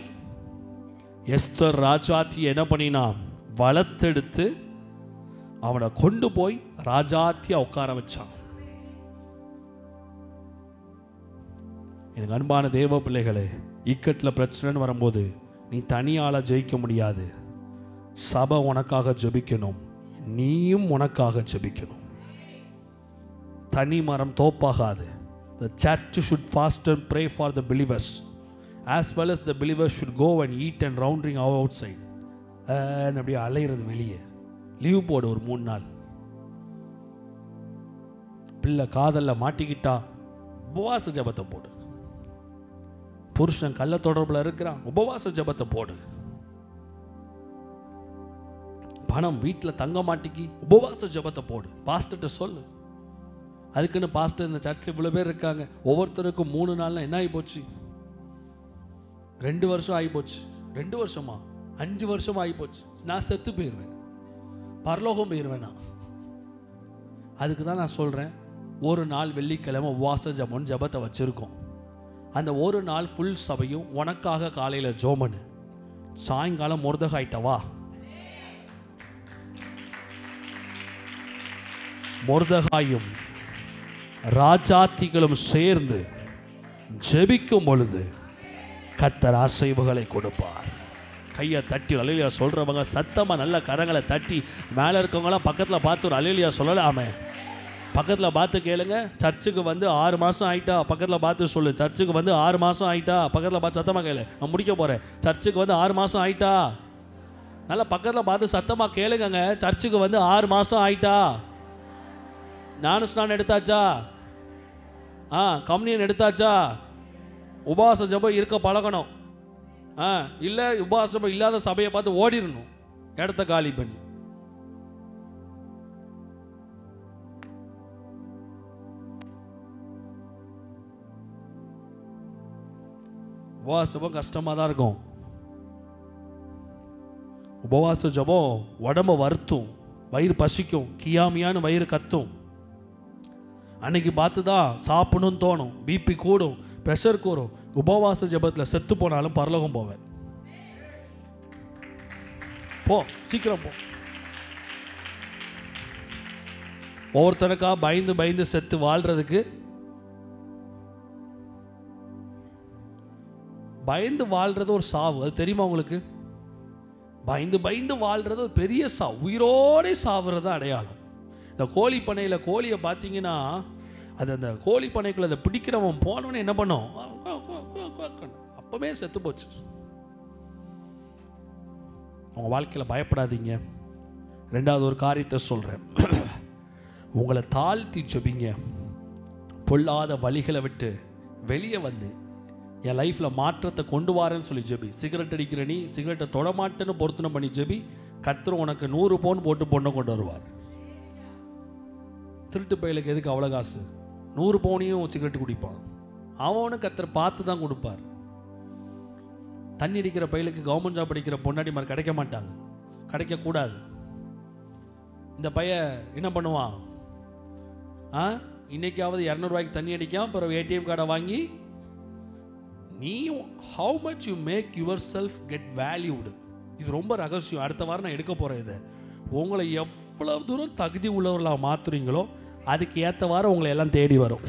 எஸ்தர் ராஜாத்தி என்ன பண்ணினா, வளர்த்தெடுத்து அவனை கொண்டு போய் ராஜாத்தியா உட்கார வச்சான். எனக்கு அன்பான தேவ பிள்ளைகளே, இக்கட்டில் பிரச்சனைன்னு வரும்போது நீ தனியால ஜெயிக்க முடியாது. சபை உனக்காக ஜெபிக்கணும், நீயும் உனக்காக ஜெபிக்கணும். தனி மரம் தோப்பாகாது. The church should fast and pray for the believers as well as the believers should go and eat and rounding outside. அப்படியே அலையிறது வெளியே. லீவ் போடு ஒரு 3 நாள். பிள்ளை காதல்ல மாட்டிக்கிட்டா உபவாச ஜெபத்தை போடு. புருஷன் கள்ள தொடர்புல இருக்கிறான், உபவாச ஜெபத்தை போடு. பணம் வீட்டில் தங்க மாட்டிக்கு, உபவாச ஜெபத்தை போடு. பாஸ்டர்கிட்ட சொல்லு. அதுக்குன்னு பாஸ்டர் இந்த சர்ச்சில் இவ்வளோ பேர் இருக்காங்க, ஒவ்வொருத்தருக்கும் 3 நாள்னா என்ன ஆகி போச்சு? 2 வருஷம் ஆகி போச்சு. 2 வருஷமா 5 வருஷம் ஆகி போச்சு. நான் செத்து போயிடுவேன், பரலோகம் போயிடுவேன் நான். அதுக்கு தான் நான் சொல்கிறேன், ஒரு நாள் வெள்ளிக்கிழமை உபவாச ஜெபம் ஜெபத்தை வச்சுருக்கோம். அந்த ஒரு நாள் ஃபுல் சபையும் உனக்காக காலையில் ஜோமனு, சாயங்காலம் மொர்தெகாய்ட்ட வா. மொர்தெகாயும் ராஜாத்திகளும் சேர்ந்து ஜெபிக்கும் பொழுது கர்த்தர் அசைவுகளை கொடுப்பார். கையை தட்டி அல்லேலூயா சொல்றவங்க சத்தமா நல்ல கரங்களை தட்டி, மேலே இருக்கவங்களாம் பக்கத்தில் பார்த்து ஒரு அல்லேலூயா சொல்லலாமே. பக்கத்தில் பார்த்து கேளுங்க. சர்ச்சுக்கு வந்து 6 மாதம் ஆயிட்டா, பக்கத்தில் பார்த்து சொல்லு. சர்ச்சுக்கு வந்து 6 மாதம் ஆயிட்டா, பக்கத்தில் பார்த்து சத்தமாக கேளு. நான் முடிக்க போகிறேன். சர்ச்சுக்கு வந்து 6 மாதம் ஆயிட்டா, நல்லா பக்கத்தில் பார்த்து சத்தமாக கேளுங்க. சர்ச்சுக்கு வந்து 6 மாதம் ஆயிட்டா. ஞான ஸ்நானம் எடுத்தாச்சா? கம்யூனியன் எடுத்தாச்சா? உபவாச ஜெபம் இருக்க பழகணும். இல்லை உபவாச ஜெபம் இல்லாத சபையை பார்த்து ஓடிடணும், இடத்த காலி பண்ணி. உபவாச ஜெபம் கஷ்டமாக தான் இருக்கும். உபவாச ஜெபம் உடம்பை வருத்தும், வயிறு பசிக்கும், கியாமியான்னு வயிறு கத்தும். அன்னைக்கு பார்த்து தான் சாப்பிடணும்னு தோணும், பிபி கூடும், ப்ரெஷர் கூடும். உபவாச ஜெபத்தில் செத்து போனாலும் பரலோகம் போவேன். போ, சீக்கிரம் போ. ஒவ்வொருத்தனுக்கா பயந்து பயந்து செத்து வாழ்றதுக்கு, பயந்து வாழ்றது ஒரு சாவு, அது தெரியுமா உங்களுக்கு? பயந்து பயந்து வாழ்றது ஒரு பெரிய சாவு, உயிரோடு சாவுறது அடையாளம். இந்த கோழி பண்ணையில் கோழியை பார்த்தீங்கன்னா, அது அந்த கோழி பண்ணைக்குள்ள அதை பிடிக்கிறவன் போனவனே என்ன பண்ணும், அப்பவே செத்து போச்சு. உங்க வாழ்க்கையில் பயப்படாதீங்க. 2வது ஒரு காரியத்தை சொல்றேன், உங்களை தாழ்த்தி ஜெபிங்க. பொல்லாத வழிகளை விட்டு வெளியே வந்து என் லைஃப்பில் மாற்றத்தை கொண்டு வரேன்னு சொல்லி ஜெபி. சிகரெட் அடிக்கிற நீ சிகரெட்டை தொடமாட்டேன்னு பொருத்தனை பண்ணி ஜெபி. கர்த்தர் உனக்கு 100 பவுன் போட்டு பொண்ணை கொண்டு வருவார். திருட்டு பையலுக்கு எதுக்கு அவ்வளோ காசு? 100 பவுனையும் சிகரெட்டு குடிப்பான். அவனும் கர்த்தர் பார்த்து தான் கொடுப்பார். தண்ணி அடிக்கிற பையலுக்கு கவர்மெண்ட் ஜாப் அடிக்கிற பொண்டாடி மாதிரி கிடைக்க மாட்டாங்க, கிடைக்கக்கூடாது. இந்த பையன் என்ன பண்ணுவான்? இன்னைக்காவது 200 ரூபாய்க்கு தண்ணி அடிக்காம பிறகு ஏடிஎம் கார்டை வாங்கி நீ how much you make yourself get valued. இது ரொம்ப ரகசியம். அடுத்த வாரம் நான் எடுக்க போகிறேன். இதை உங்களை எவ்வளவு தூரம் தகுதி உள்ளவர்களாக மாற்றுறீங்களோ அதுக்கு ஏற்றவாறு உங்களை எல்லாம் தேடி வரும்.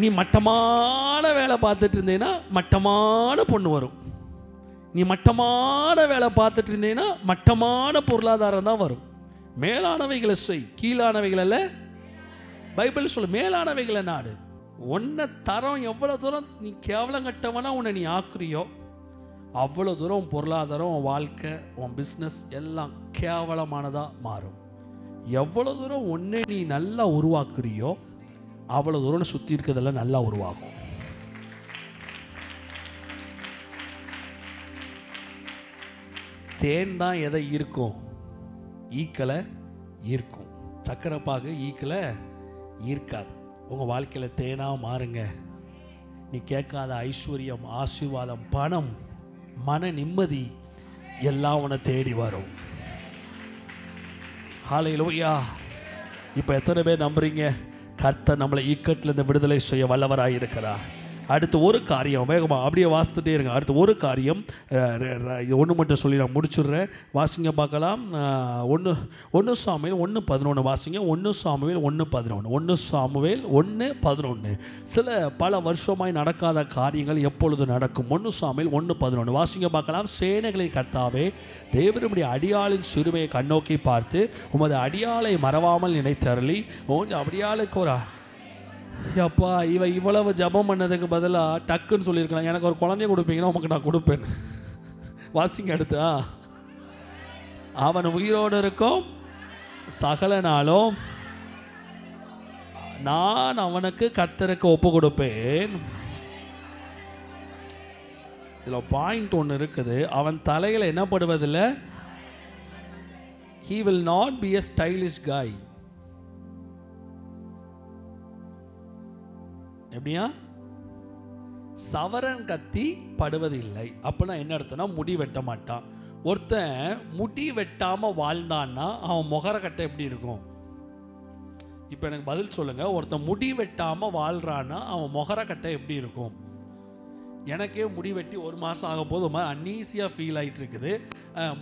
நீ மட்டமான வேலை பார்த்துட்டு இருந்தேன்னா மட்டமான பொண்ணு வரும். நீ மட்டமான வேலை பார்த்துட்டு இருந்தேன்னா மட்டமான பொருளாதாரம் தான் வரும். மேலானவைகளை செய், கீழானவைகள் அல்ல. பைபிள் சொல்லு, மேலானவைகளை நாடு. உன்னை தரம் எவ்வளோ தூரம் நீ கேவலம் கட்டவனா உன்னை நீ ஆக்குறியோ அவ்வளோ தூரம் உன் பொருளாதாரம், உன் வாழ்க்கை, உன் பிஸ்னஸ் எல்லாம் கேவலமானதாக மாறும். எவ்வளோ தூரம் உன்னை நீ நல்லா உருவாக்குறியோ அவ்வளோ தூரம் சுற்றி இருக்கிறதெல்லாம் நல்லா உருவாகும். தேன் தான் எதை ஈர்க்கும்? ஈக்களை ஈர்க்கும். சக்கரைப்பாகு ஈக்களை ஈர்க்காது. உங்கள் வாழ்க்கையில் தேனாக மாறுங்க. நீ கேட்காத ஐஸ்வர்யம், ஆசீர்வாதம், பணம், மன நிம்மதி எல்லாம் உன்னை தேடி வரும். ஹல்லேலூயா. இப்போ எத்தனை பேர் நம்புறீங்க கர்த்தர் நம்மளை இக்கட்டிலிருந்து விடுதலை செய்ய வல்லவராக இருக்கிறார்? அடுத்து ஒரு காரியம், வேகமாக அப்படியே வாசித்துட்டே இருங்க. அடுத்து ஒரு காரியம், இது ஒன்று மட்டும் சொல்லி நான் முடிச்சுடுறேன். வாசிங்க பார்க்கலாம். 1 சாமுவேல் 1:11 வாசிங்க. 1 சாமுவேல் 1:11. 1 சாமுவேல் 1:11. சில பல வருஷமாய் நடக்காத காரியங்கள் எப்பொழுது நடக்கும்? 1 சாமுவேல் 1:11 வாசிங்க பார்க்கலாம். சேனைகளின் கர்த்தாவே, தேவனுடைய அடியாளின் சிறுமையை கண்ணோக்கி பார்த்து உமது அடியாளை மறவாமல் நினைத்தருளி அடியாளுக்கு ஒரு அப்பா இவ்வளவு ஜபம் பண்ணதுக்கு பதிலாக டக்குன்னு சொல்லியிருக்கலாம், எனக்கு ஒரு குழந்தைய கொடுப்பீங்கன்னா உமக்கு நான் கொடுப்பேன். வாசிங்க அடுத்து. அவன் உயிரோடு இருக்கும் சகல நாளும் நான் அவனுக்கு கர்த்தருக்கு ஒப்பு கொடுப்பேன். இதில் பாயிண்ட் ஒன்று இருக்குது. அவன் தலையில் என்ன படுவதில்லை. he will not be a stylish guy. எப்படியா? சவரன் கத்தி படுவதில்லை. அப்படின்னா என்ன அர்த்தம்னா முடி வெட்ட மாட்டான். ஒருத்தன் முடி வெட்டாம வாழ்ந்தான்னா அவன் முகரக்கட்டை எப்படி இருக்கும்? இப்போ எனக்கு பதில் சொல்லுங்க. ஒருத்தன் முடி வெட்டாம வாழ்றான்னா அவன் முகரக்கட்டை எப்படி இருக்கும்? எனக்கே முடி வெட்டி 1 மாதம் ஆக போது ஒரு மாதிரி அன்னீசியாக ஃபீல் ஆகிட்டு இருக்குது.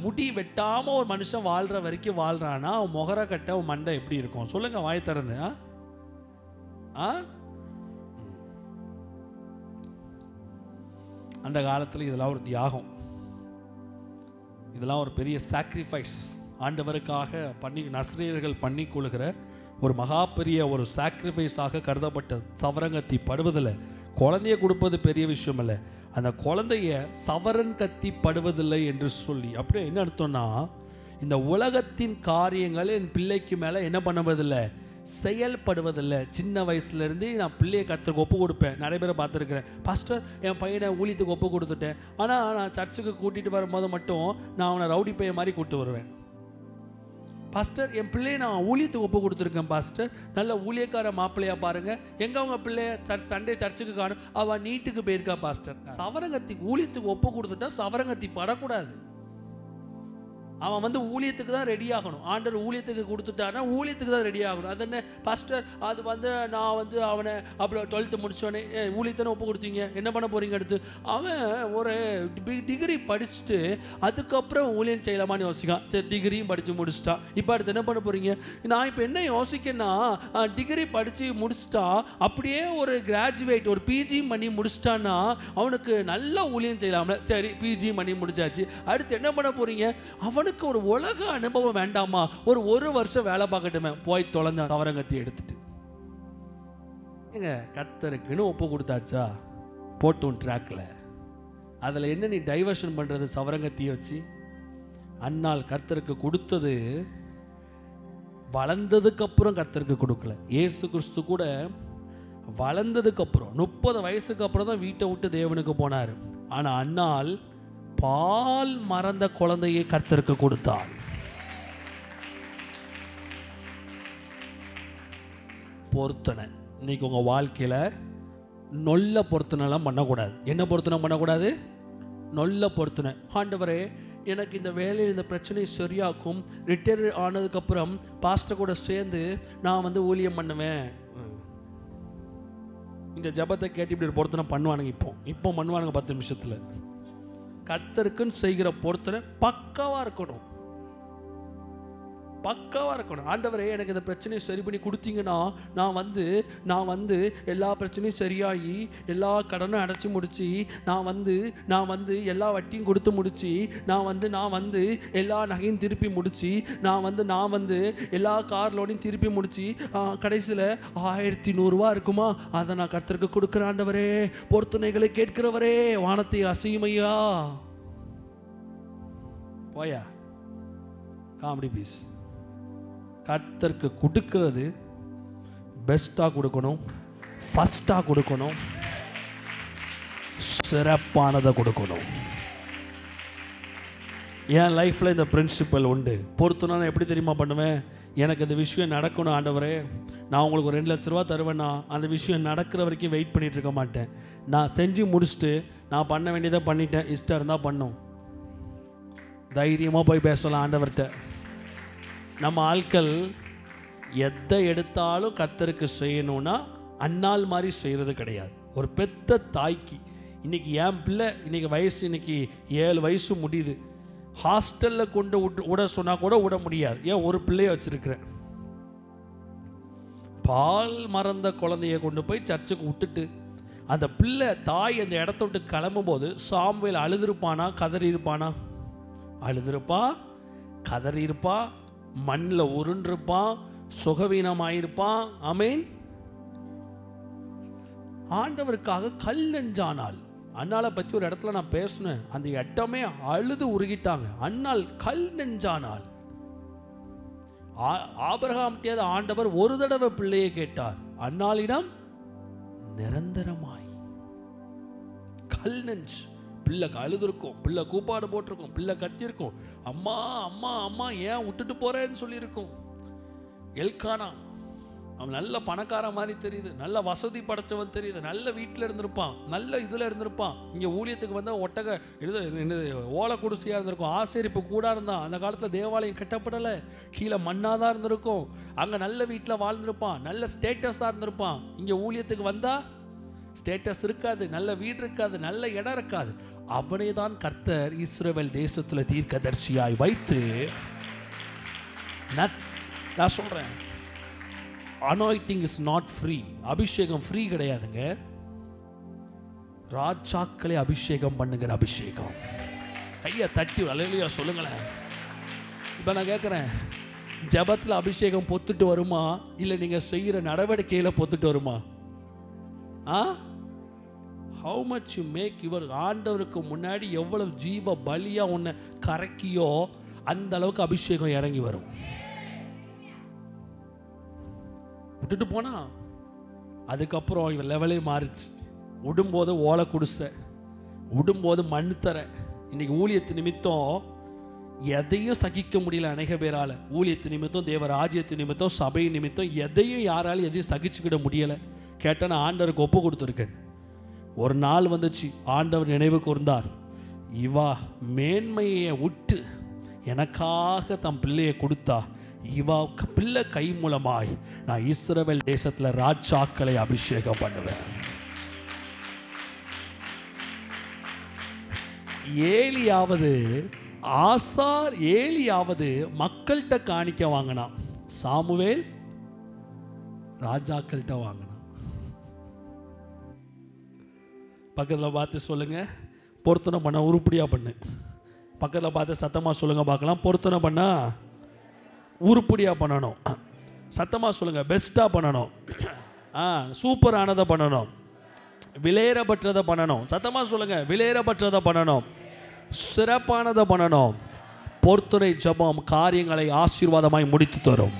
முடி வெட்டாமல் ஒரு மனுஷன் வாழ்கிற வரைக்கும் வாழ்கிறான்னா அவன் முகரக்கட்டை, அவன் மண்டை எப்படி இருக்கும்? சொல்லுங்கள் வாய் திறந்து. அந்த காலத்தில் இதெல்லாம் ஒரு தியாகம், இதெல்லாம் ஒரு பெரிய சாக்ரிஃபைஸ். ஆண்டவருக்காக நசரேயர்கள் பண்ணி கொள்கிற ஒரு மகா பெரிய ஒரு சாக்ரிஃபைஸாக கருதப்பட்ட சவரங்கத்தி படுவதில் குழந்தைய கொடுப்பது பெரிய விஷயம் இல்லை. அந்த குழந்தைய சவரன் கத்தி படுவதில்லை என்று சொல்லி அப்படியே என்ன அர்த்தம்னா, இந்த உலகத்தின் காரியங்கள் என் பிள்ளைக்கு மேலே என்ன பண்ணுவதில்லை, செயல்படுவதில்லை. சின்ன வயசுலேருந்து நான் பிள்ளையை கர்த்தருக்கு ஒப்பு கொடுப்பேன். நிறைய பேரை பார்த்துருக்குறேன். பாஸ்டர் என் பையனை ஊழியத்துக்கு ஒப்பு கொடுத்துட்டேன், ஆனால் நான் சர்ச்சுக்கு கூட்டிகிட்டு வரும்போது மட்டும் நான் அவனை ரவுடி பையன் மாதிரி கூப்பிட்டு வருவேன். பாஸ்டர் என் பிள்ளையை நான் ஊழியத்துக்கு ஒப்பு கொடுத்துருக்கேன் பாஸ்டர், நல்ல ஊழியக்கார மாப்பிள்ளையா பாருங்கள், எங்கே அவங்க பிள்ளைய சண்டே சர்ச்சுக்கு காணும், அவள் நீட்டுக்கு போயிருக்கா பாஸ்டர். சவரங்கத்திக்கு ஊழியத்துக்கு ஒப்பு கொடுத்துட்டா சவரங்கத்தி படக்கூடாது. அவன் ஊழியத்துக்கு தான் ரெடி ஆகணும். ஆண்டவர் ஊழியத்துக்கு கொடுத்துட்டானா ஊழியத்துக்கு தான் ரெடி ஆகணும். அது என்ன பாஸ்டர், அது நான் அவனை அப்புறம் 12th முடிச்சோடனே ஊழியத்தானே ஒப்பு கொடுத்தீங்க, என்ன பண்ண போறீங்க அடுத்து? அவன் ஒரு டிகிரி படிச்சுட்டு அதுக்கப்புறம் ஊழியம் செய்யலாமான்னு யோசிக்கான். சரி டிகிரியும் படித்து முடிச்சுட்டான், இப்போ அடுத்து என்ன பண்ண போறீங்க? நான் இப்போ என்ன யோசிக்கன்னா, டிகிரி படித்து முடிச்சுட்டா அப்படியே ஒரு கிராஜுவேட் ஒரு பிஜி பண்ணி முடிச்சிட்டான்னா அவனுக்கு நல்ல ஊழியம் செய்யலாம்ல. சரி பிஜி பண்ணி முடிச்சாச்சு, அடுத்து என்ன பண்ண போறீங்க? அவனுக்கு ஒரு உலக அனுபவம் வேண்டாமா? ஒரு வருஷம் வேலை பார்க்கட்டுமே, போய் தொலைஞ்ச சவரங்கத்தி எடுத்துட்டு. ஏங்க கர்த்தருக்குன்னு ஒப்பு கொடுத்தாச்சா போட்டும் ட்ராக்ல, அதில் என்ன நீ டைவர்ஷன் பண்ணுறது? சவரங்கத்தியை வச்சு அன்னால் கர்த்தருக்கு கொடுத்தது வளர்ந்ததுக்கு அப்புறம் கர்த்தருக்கு கொடுக்கல. இயேசு கிறிஸ்து கூட வளர்ந்ததுக்கு அப்புறம் 30 வயசுக்கு அப்புறம் தான் வீட்டை விட்டு தேவனுக்கு போனார். ஆனால் அன்னால் பால் மறந்த குழந்தையை கர்த்தருக்கு கொடுத்தாள். பொருத்தனை இன்னைக்கு உங்க வாழ்க்கையில நொல்ல பொருத்தனைலாம் பண்ணக்கூடாது. என்ன பொருத்தனை பண்ணக்கூடாது? நொல்ல பொருத்தனை. ஆண்டவரே எனக்கு இந்த வேலையில் இந்த பிரச்சனை சரியாக்கும், ரிட்டையர் ஆனதுக்கப்புறம் பாஸ்டர் கூட சேர்ந்து நான் வந்து ஊழியம் பண்ணுவேன். இந்த ஜபத்தை கேட்டு இப்படி ஒரு பொருத்தனை பண்ணுவானுங்க. இப்போ பண்ணுவானுங்க 10 நிமிஷத்தில். கர்த்தருக்குன்னு செய்கிற பொருத்தனை பக்காவாக இருக்கணும். ஆண்டவரே எனக்கு இந்த பிரச்சனையை சரி பண்ணி கொடுத்தீங்கன்னா நான் வந்து எல்லா பிரச்சனையும் சரியாகி எல்லா கடனும் அடைச்சி முடிச்சு நான் வந்து எல்லா வட்டியும் கொடுத்து முடிச்சு நான் வந்து எல்லா நகையும் திருப்பி முடிச்சு நான் வந்து எல்லா கார் லோனையும் திருப்பி முடிச்சு கடைசியில் 1100 ரூபா இருக்குமா, அதை நான் கர்த்தருக்கு கொடுக்குறேன். ஆண்டவரே பொருத்தனைகளை கேட்கிறவரே வானத்தை அசையுமையா. போயா காமெடி பீஸ். கர்த்தருக்கு கொடுக்கிறது பெஸ்ட்டாக கொடுக்கணும், ஃபஸ்ட்டாக கொடுக்கணும், சிறப்பானதை கொடுக்கணும். என் லைஃப்பில் இந்த பிரின்சிபல் உண்டு. பொறுத்துனா நான் எப்படி தெரியுமா பண்ணுவேன்? எனக்கு இந்த விஷயம் நடக்கணும் ஆண்டவரே, நான் உங்களுக்கு ஒரு 2 லட்ச ரூபா தருவேன்னா அந்த விஷயம் நடக்கிற வரைக்கும் வெயிட் பண்ணிகிட்டு இருக்க மாட்டேன். நான் செஞ்சு முடிச்சுட்டு நான் பண்ண வேண்டியதை பண்ணிட்டேன், இஷ்டம் இருந்தால் பண்ணும். தைரியமாக போய் பேசலாம் ஆண்டவர்கிட்ட. நம்ம ஆட்கள் எதை எடுத்தாலும் கர்த்தருக்கு செய்யணும்னா அன்னாள் மாதிரி செய்கிறது கிடையாது. ஒரு பெத்த தாய்க்கு இன்றைக்கி என் பிள்ளை இன்றைக்கி 7 வயசு முடியுது, ஹாஸ்டலில் கொண்டு விட சொன்னால் கூட விட முடியாது. ஏன்? ஒரு பிள்ளைய வச்சுருக்கிறேன். பால் மறந்த குழந்தைய கொண்டு போய் சர்ச்சுக்கு விட்டுட்டு அந்த பிள்ளை தாய் அந்த இடத்த விட்டு கிளம்பும் போது சாமுவேல் அழுதுருப்பானா கதறி இருப்பானா? அழுதுருப்பான், கதறி இருப்பான், மண்ணில் உருண்டிருப்பான், சுகவீனமாயிருப்பான். ஆமேன். ஆண்டவருக்காக கல் நெஞ்சானால். அண்ணாளை பற்றி ஒரு இடத்துல நான் பேசினேன், அந்த இடமே அழுது உருகிட்டாங்க. அண்ணாள் கல் நெஞ்சானால். ஆபிரகாம்கிட்ட ஆண்டவர் ஒரு தடவை பிள்ளையை கேட்டார், அண்ணாளிடம் நிரந்தரமாய். கல் நெஞ்சு. பிள்ளை அழுதுருக்கும், பிள்ளை கூப்பாடு போட்டிருக்கும், பிள்ளை கத்திருக்கும், அம்மா அம்மா அம்மா ஏன் விட்டுட்டு போறேன்னு சொல்லியிருக்கும். எல்கானா அவன் நல்ல பணக்கார மாதிரி தெரியுது, நல்ல வசதி படைச்சவன் தெரியுது, நல்ல வீட்டில் இருந்திருப்பான், நல்ல இதில் இருந்திருப்பான். இங்கே ஊழியத்துக்கு வந்தால் ஒட்டக ஓலை குடிசையாக இருந்திருக்கும், ஆசரிப்பு கூட இருந்தான். அந்த காலத்தில் தேவாலயம் கட்டப்படலை, கீழே மண்ணாதான் இருந்திருக்கும். அங்கே நல்ல வீட்டில் வாழ்ந்திருப்பான், நல்ல ஸ்டேட்டஸாக இருந்திருப்பான். இங்கே ஊழியத்துக்கு வந்தால் ஸ்டேட்டஸ் இருக்காது, நல்ல வீடு இருக்காது, நல்ல இடம் இருக்காது. அவனே தான் கர்த்தர் இஸ்ரவேல் தேசத்தில் தீர்க்கதரிசியாய் வைத்து, நான் சொல்றேன், அனாயிட்டிங் இஸ் நாட் ஃப்ரீ. அபிஷேகம் ஃப்ரீ கிடையாதுங்க. ராஜாக்களை அபிஷேகம் பண்ணுகிற அபிஷேகம். கையை தட்டி அல்லேலூயா சொல்லுங்களேன். இப்போ நான் கேட்குறேன், ஜெபத்தில் அபிஷேகம் பொத்துட்டு வருமா, இல்லை நீங்கள் செய்கிற நடவடிக்கையில் பொத்துட்டு வருமா? How much you make your ஆண்டவருக்கு முன்னாடி எவ்வளவு ஜீவ பலியா உன்னை கரைக்கியோ அந்த அளவுக்கு அபிஷேகம் இறங்கி வரும். விட்டுட்டு போனா அதுக்கப்புறம் இவன் லெவலே மாறிச்சு. விடும்போது ஓலை குடிசை, விடும்போது மண் தர. இன்னைக்கு ஊழியத்து நிமித்தம் எதையும் சகிக்க முடியல அநேக பேரால். ஊழியத்து நிமித்தம், தேவ ராஜ்யத்து நிமித்தம், சபை நிமித்தம் எதையும் யாராலும் எதையும் சகிச்சுக்கிட முடியலை. கேட்டால் நான் ஆண்டவருக்கு ஒப்பு கொடுத்துருக்கேன். ஒரு நாள் வந்துச்சு, ஆண்டவர் நினைவு கூர்ந்தார், இவா மேன்மையை விட்டு எனக்காக தம் பிள்ளையை கொடுத்தா, இவா பிள்ளை கை மூலமாய் நான் இஸ்ரவேல் தேசத்தில் ராஜாக்களை அபிஷேகம் பண்ணுவேன். ஏலியாவது மக்கள்கிட்ட காணிக்க வாங்கினான், சாமுவேல் ராஜாக்கள்கிட்ட வாங்கினான். பக்கத்தில் பார்த்து சொல்லுங்க, பொருத்தனை பண்ண உருப்படியாக பண்ணு. பக்கத்தில் பார்த்து சத்தமாக சொல்லுங்க பார்க்கலாம், பொருத்தனை பண்ண உருப்படியாக பண்ணணும். சத்தமாக சொல்லுங்க, பெஸ்ட்டாக பண்ணணும், சூப்பரானதை பண்ணணும், விலையேறப்பட்டதை பண்ணணும். சத்தமாக சொல்லுங்க, விலையேறப்பட்டதை பண்ணணும், சிறப்பானதை பண்ணணும். பொருத்துரை ஜபம் காரியங்களை ஆசீர்வாதமாய் முடித்து தரும்.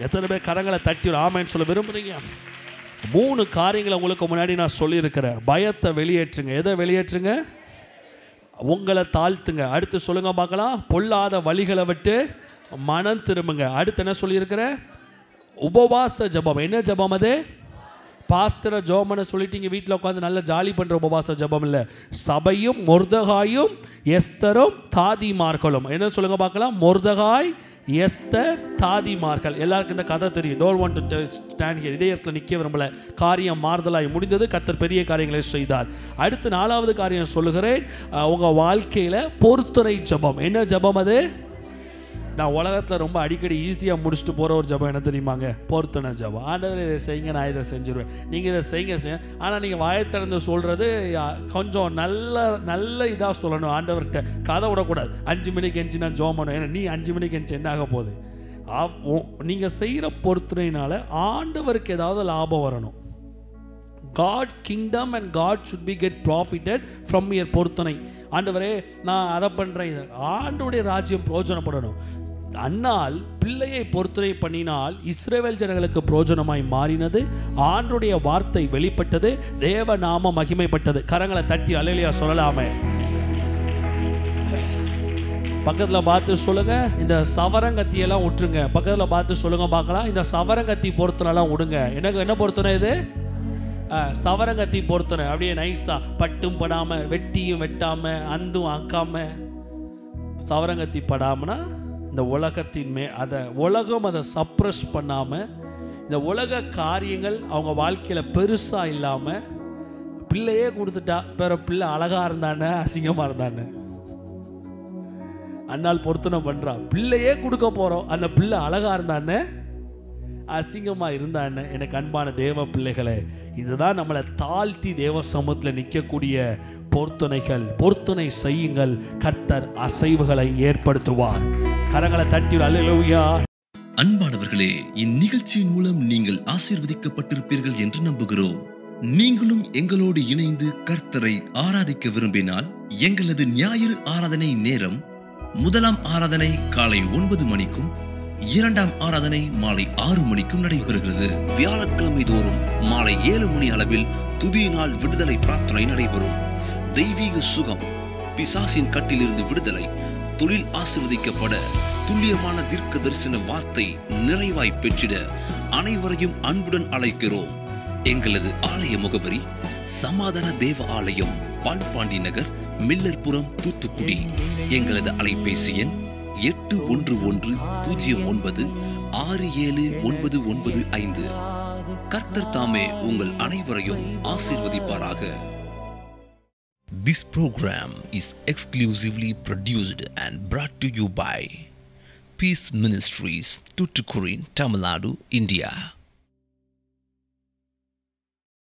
எத்தனை பேர் கரங்களை தட்டி ஒரு ஆமேன்னு சொல்ல விரும்புறீங்க? 3 காரியங்களை உங்களுக்கு முன்னாடி நான் சொல்லியிருக்கிறேன். பயத்தை வெளியேற்றுங்க. எதை வெளியேற்றுங்க? உங்களை தாழ்த்துங்க. அடுத்து சொல்லுங்க பார்க்கலாம், பொல்லாத வழிகளை விட்டு மனம் திரும்புங்க. அடுத்து என்ன சொல்லியிருக்கிறேன்? உபவாச ஜபம். என்ன ஜபம் அது? பாஸ்டரை ஜோமனை சொல்லிட்டு இங்கே வீட்டில் உட்காந்து நல்லா ஜாலி பண்ணுற உபவாச ஜபம் இல்லை. சபையும் மொர்தகாயும் எஸ்தரும் தாதிமார்களும். என்ன சொல்லுங்க பார்க்கலாம்? மொர்தகாய், எஸ்தர், தாதிமார்கள். எல்லாருக்கும் இந்த கதை தெரியும். Don't want to stand here. இதே இடத்துல நிற்க விரும்பல. காரியம் மாறுதலாய் முடிந்தது. கர்த்தர் பெரிய காரியங்களை செய்தார். அடுத்து 4வது காரியம் சொல்லுகிறேன். உங்கள் வாழ்க்கையில் பொருத்தனை ஜபம். என்ன ஜபம் அது? நான் உலகத்தில் ரொம்ப அடிக்கடி ஈஸியாக முடிச்சுட்டு போகிற ஒரு ஜபம் என்ன தெரியுமாங்க? பொருத்தனை ஜபம். ஆண்டவர் இதை செய்யுங்க, நான் இதை செஞ்சுருவேன், நீங்கள் இதை செய்யுங்க. ஆனால் நீங்கள் வாயை திறந்து சொல்கிறது கொஞ்சம் நல்ல இதாக சொல்லணும். ஆண்டவர்கிட்ட கதை விடக்கூடாது. 5 மணிக்கு எஞ்சி நான் ஜோம் பண்ணுவேன். ஏன்னா நீ 5 மணிக்கு எஞ்சி என்ன ஆக போகுது? நீங்கள் செய்கிற பொருத்தனையினால ஆண்டவருக்கு ஏதாவது லாபம் வரணும். God kingdom and God should be get profited from your பொருத்தனை. ஆண்டவரே நான் அதை பண்ணுறேன். ஆண்டவருடைய ராஜ்யம் பிரயோஜனப்படணும். அன்னால் பிள்ளையை பொருத்தனை பண்ணினால் இஸ்ரவேல் ஜனங்களுக்கு பிரயோஜனமாய் மாறினது. ஆண்டவருடைய வார்த்தை வெளிப்பட்டது. தேவ நாம மகிமைப்பட்டது. கரங்களை தட்டி அல்லேலூயா சொல்லலாமே. பக்கத்தில் பார்த்து சொல்லுங்க, இந்த சவரங்கத்தியெல்லாம் விட்டுருங்க. பக்கத்தில் பார்த்து சொல்லுங்க பார்க்கலாம், இந்த சவரங்கத்தி பொருத்தனைலாம் விடுங்க. எனக்கு என்ன பொருத்தனை இது? சவரங்கத்தி பொருத்தனை. அப்படியே நைஸாக பட்டும் படாமல், வெட்டியும் வெட்டாமல், அந்தும் ஆக்காமல், சவரங்கத்தி படாமனா இந்த உலகத்தின் உலகம் அதை சப்ரஸ் பண்ணாமல், இந்த உலக காரியங்கள் அவங்க வாழ்க்கையில் பெருசாக இல்லாமல், பிள்ளையே கொடுத்துட்டா வேற பிள்ளை அழகாக இருந்தானே அசிங்கமாக இருந்தானே. அன்னால் பொருத்தனை பண்ணுறா. பிள்ளையே கொடுக்க போகிறோம், அந்த பிள்ளை அழகாக இருந்தானே அசிங்கமாக இருந்தான்னு. எனக்கு அன்பான தேவ பிள்ளைகளே, இதுதான் நம்மளை தாழ்த்தி தேவ சமூகத்தில் நிற்கக்கூடிய பொருத்தனைகள். பொருத்தனை செய்யுங்கள், கர்த்தர் அசைவுகளை ஏற்படுத்துவார். கரங்களை தட்டி அல்லேலூயா. அன்பானவர்களே, இந்நிகழ்ச்சியின் மூலம் நீங்கள் ஆசீர்வதிக்கப்பட்டிருப்பீர்கள் என்று நம்புகிறோம். நீங்களும் எங்களோடு இணைந்து கர்த்தரை ஆராதிக்க விரும்பினால் எங்களது ஞாயிறு ஆராதனை நேரம் 1ஆம் ஆராதனை காலை 9 மணிக்கும் 2ஆம் ஆராதனை மாலை 6 மணிக்கும் நடைபெறுகிறது. வியாழக்கிழமை தோறும் மாலை 7 மணி அளவில் துதியினால் விடுதலை பிரார்த்தனை நடைபெறும். தெய்வீக சுகம், பிசாசின் கட்டிலிருந்து விடுதலை, தொழில் ஆசீர்வதிக்கப்பட, துல்லியமான தீர்க்க தரிசன வார்த்தை நிறைவாய் பெற்றிட அனைவரையும் அன்புடன் அழைக்கிறோம். எங்களது ஆலய முகவரி சமாதான தேவ ஆலயம், பால்பாண்டி நகர், மில்லர்புரம், தூத்துக்குடி. எங்களது அலைபேசி எண் 8109679995. கர்த்தர் தாமே உங்கள் அனைவரையும் ஆசீர்வதிப்பாராக. This program is exclusively produced and brought to you by Peace Ministries, Tuticorin, Tamil Nadu, India.